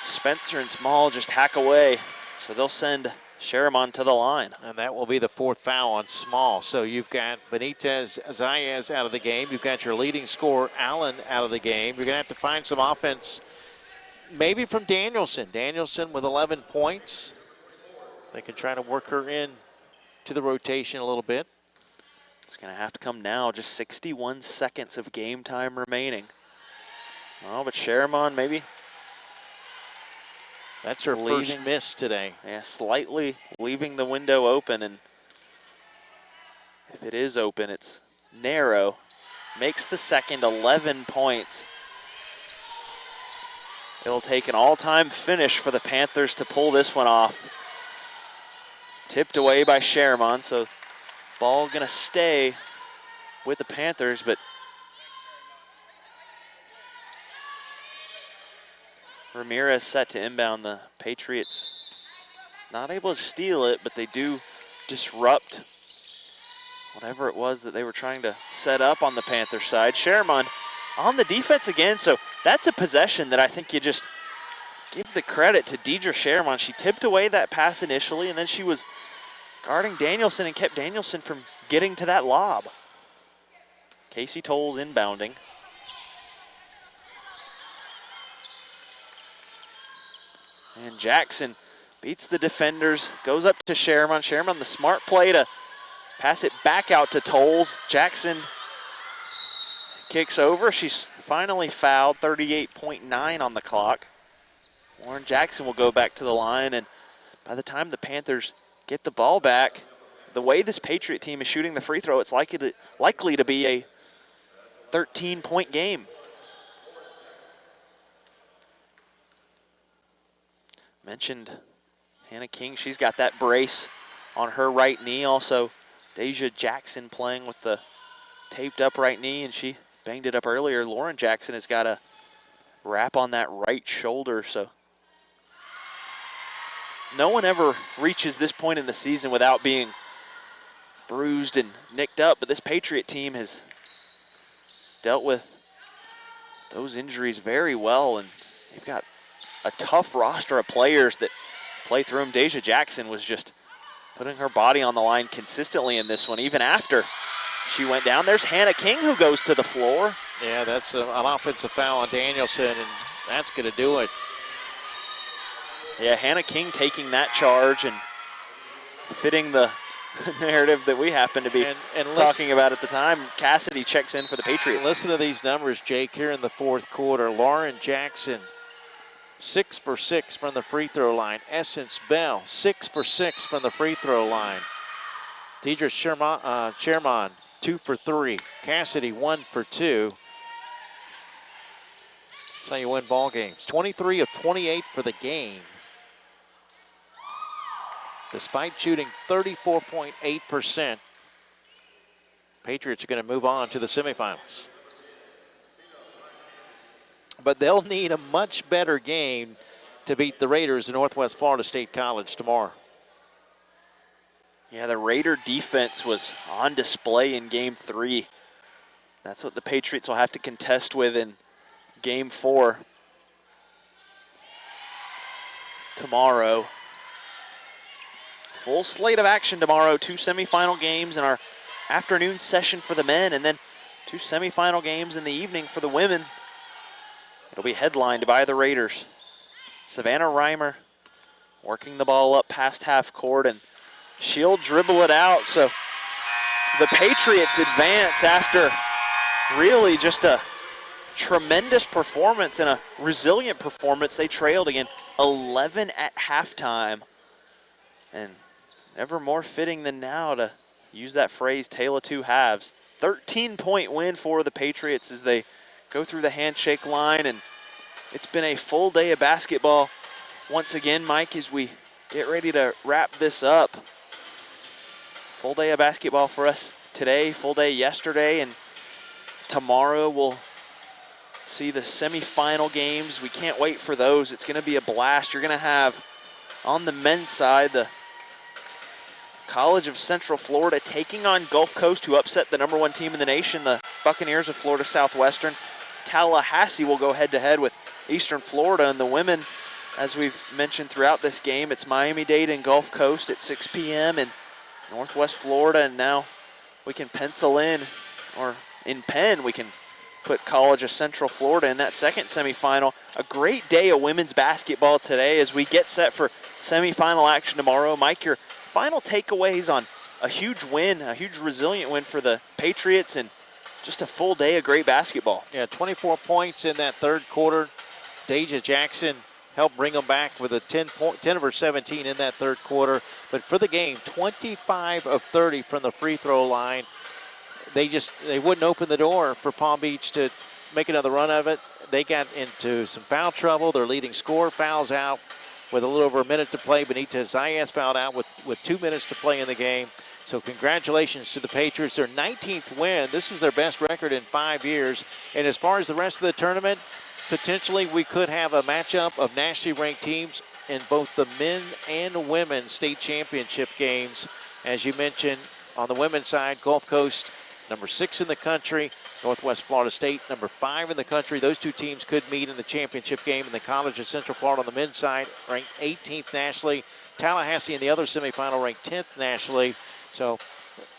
Spencer and Small just hack away. So they'll send Sharamond to the line. And that will be the 4th foul on Small. So you've got Benitez Zayas out of the game. You've got your leading scorer, Allen, out of the game. You're going to have to find some offense, maybe from Danielson. Danielson with 11 points. They can try to work her in to the rotation a little bit. It's going to have to come now. Just 61 seconds of game time remaining. Oh, but Sharamond maybe. That's her first miss today. Yeah, slightly leaving the window open, and if it is open, it's narrow. Makes the second, 11 points. It'll take an all-time finish for the Panthers to pull this one off. Tipped away by Sharamond, so ball gonna stay with the Panthers, but Ramirez set to inbound. The Patriots not able to steal it, but they do disrupt whatever it was that they were trying to set up on the Panther side. Sharamond on the defense again, so that's a possession that I think you just give the credit to Deidre Sharamond. She tipped away that pass initially, and then she was guarding Danielson and kept Danielson from getting to that lob. Casey Tolles inbounding. And Jackson beats the defenders, goes up to Sharamond. Sharamond, the smart play to pass it back out to Tolles. Jackson kicks over. She's finally fouled, 38.9 on the clock. Lauren Jackson will go back to the line, and by the time the Panthers get the ball back, the way this Patriot team is shooting the free throw, it's likely to be a 13-point game. Mentioned Hannah King. She's got that brace on her right knee. Also, Deja Jackson playing with the taped up right knee, and she banged it up earlier. Lauren Jackson has got a wrap on that right shoulder, so no one ever reaches this point in the season without being bruised and nicked up, but this Patriot team has dealt with those injuries very well, and they've got a tough roster of players that play through them. Deja Jackson was just putting her body on the line consistently in this one, even after she went down. There's Hannah King who goes to the floor. Yeah, that's an offensive foul on Danielson, and that's going to do it. Yeah, Hannah King taking that charge and fitting the narrative that we happen to be talking about at the time. Cassidy checks in for the Patriots. Listen to these numbers, Jake, here in the 4th quarter. Lauren Jackson, 6 for 6 from the free throw line. Essence Bell, 6 for 6 from the free throw line. Deidre Sharamond, 2 for 3. Cassidy, 1 for 2. That's how you win ball games. 23 of 28 for the game. Despite shooting 34.8%, Patriots are going to move on to the semifinals. But they'll need a much better game to beat the Raiders at Northwest Florida State College tomorrow. Yeah, the Raider defense was on display in Game 3. That's what the Patriots will have to contest with in Game 4 tomorrow. Full slate of action tomorrow. 2 semifinal games in our afternoon session for the men, and then 2 semifinal games in the evening for the women. It'll be headlined by the Raiders. Savannah Reimer working the ball up past half court, and she'll dribble it out. So the Patriots advance after really just a tremendous performance and a resilient performance. They trailed again 11 at halftime. And never more fitting than now to use that phrase, tale of two halves. 13-point win for the Patriots as they go through the handshake line, and it's been a full day of basketball once again, Mike, as we get ready to wrap this up full day of basketball for us today, full day yesterday, and tomorrow we'll see the semifinal games. We can't wait for those. It's going to be a blast. You're going to have, on the men's side, the College of Central Florida taking on Gulf Coast, who upset the #1 team in the nation, the Buccaneers of Florida Southwestern. Tallahassee will go head-to-head with Eastern Florida. And the women, as we've mentioned throughout this game, it's Miami-Dade and Gulf Coast at 6 p.m. in Northwest Florida. And now we can pencil in, or in pen, we can put College of Central Florida in that second semifinal. A great day of women's basketball today as we get set for semifinal action tomorrow. Mike, your final takeaways on a huge win, a huge resilient win for the Patriots, and just a full day of great basketball. Yeah, 24 points in that third quarter. Deja Jackson helped bring them back with a 10 of her 17 in that third quarter. But for the game, 25 of 30 from the free throw line. They wouldn't open the door for Palm Beach to make another run of it. They got into some foul trouble. Their leading scorer fouls out with a little over a minute to play. Benitez Zayas fouled out with 2 minutes to play in the game. So congratulations to the Patriots. Their 19th win. This is their best record in 5 years. And as far as the rest of the tournament, potentially we could have a matchup of nationally ranked teams in both the men and women's state championship games. As you mentioned, on the women's side, Gulf Coast, #6 in the country. Northwest Florida State, #5 in the country. Those two teams could meet in the championship game. And the College of Central Florida on the men's side, ranked 18th nationally. Tallahassee in the other semifinal, ranked 10th nationally. So,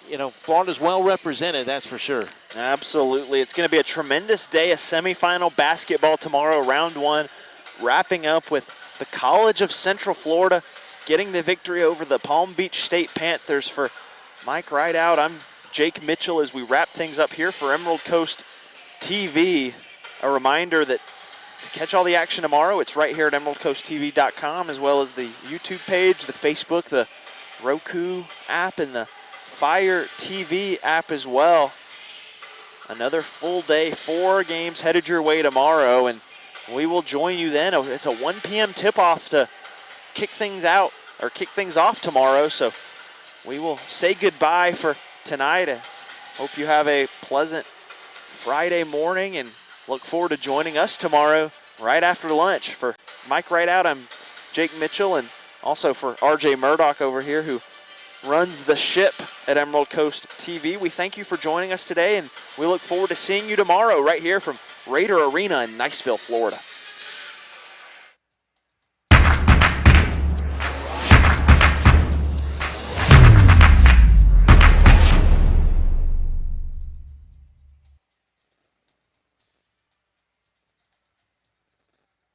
you know, Florida's well represented, that's for sure. Absolutely. It's going to be a tremendous day of semifinal basketball tomorrow, round 1, wrapping up with the College of Central Florida getting the victory over the Palm Beach State Panthers. For Mike Rideout, I'm Jake Mitchell as we wrap things up here for Emerald Coast TV. A reminder that to catch all the action tomorrow, it's right here at emeraldcoasttv.com, as well as the YouTube page, the Facebook, the Roku app, and the Fire TV app as well. Another full day, 4 games headed your way tomorrow, and we will join you then. It's a 1 p.m. tip-off to kick things out, or kick things off tomorrow, so we will say goodbye for tonight. I hope you have a pleasant Friday morning and look forward to joining us tomorrow right after lunch. For Mike Rideout, I'm Jake Mitchell, and also for RJ Murdoch over here, who runs the ship at Emerald Coast TV. We thank you for joining us today, and we look forward to seeing you tomorrow right here from Raider Arena in Niceville, Florida.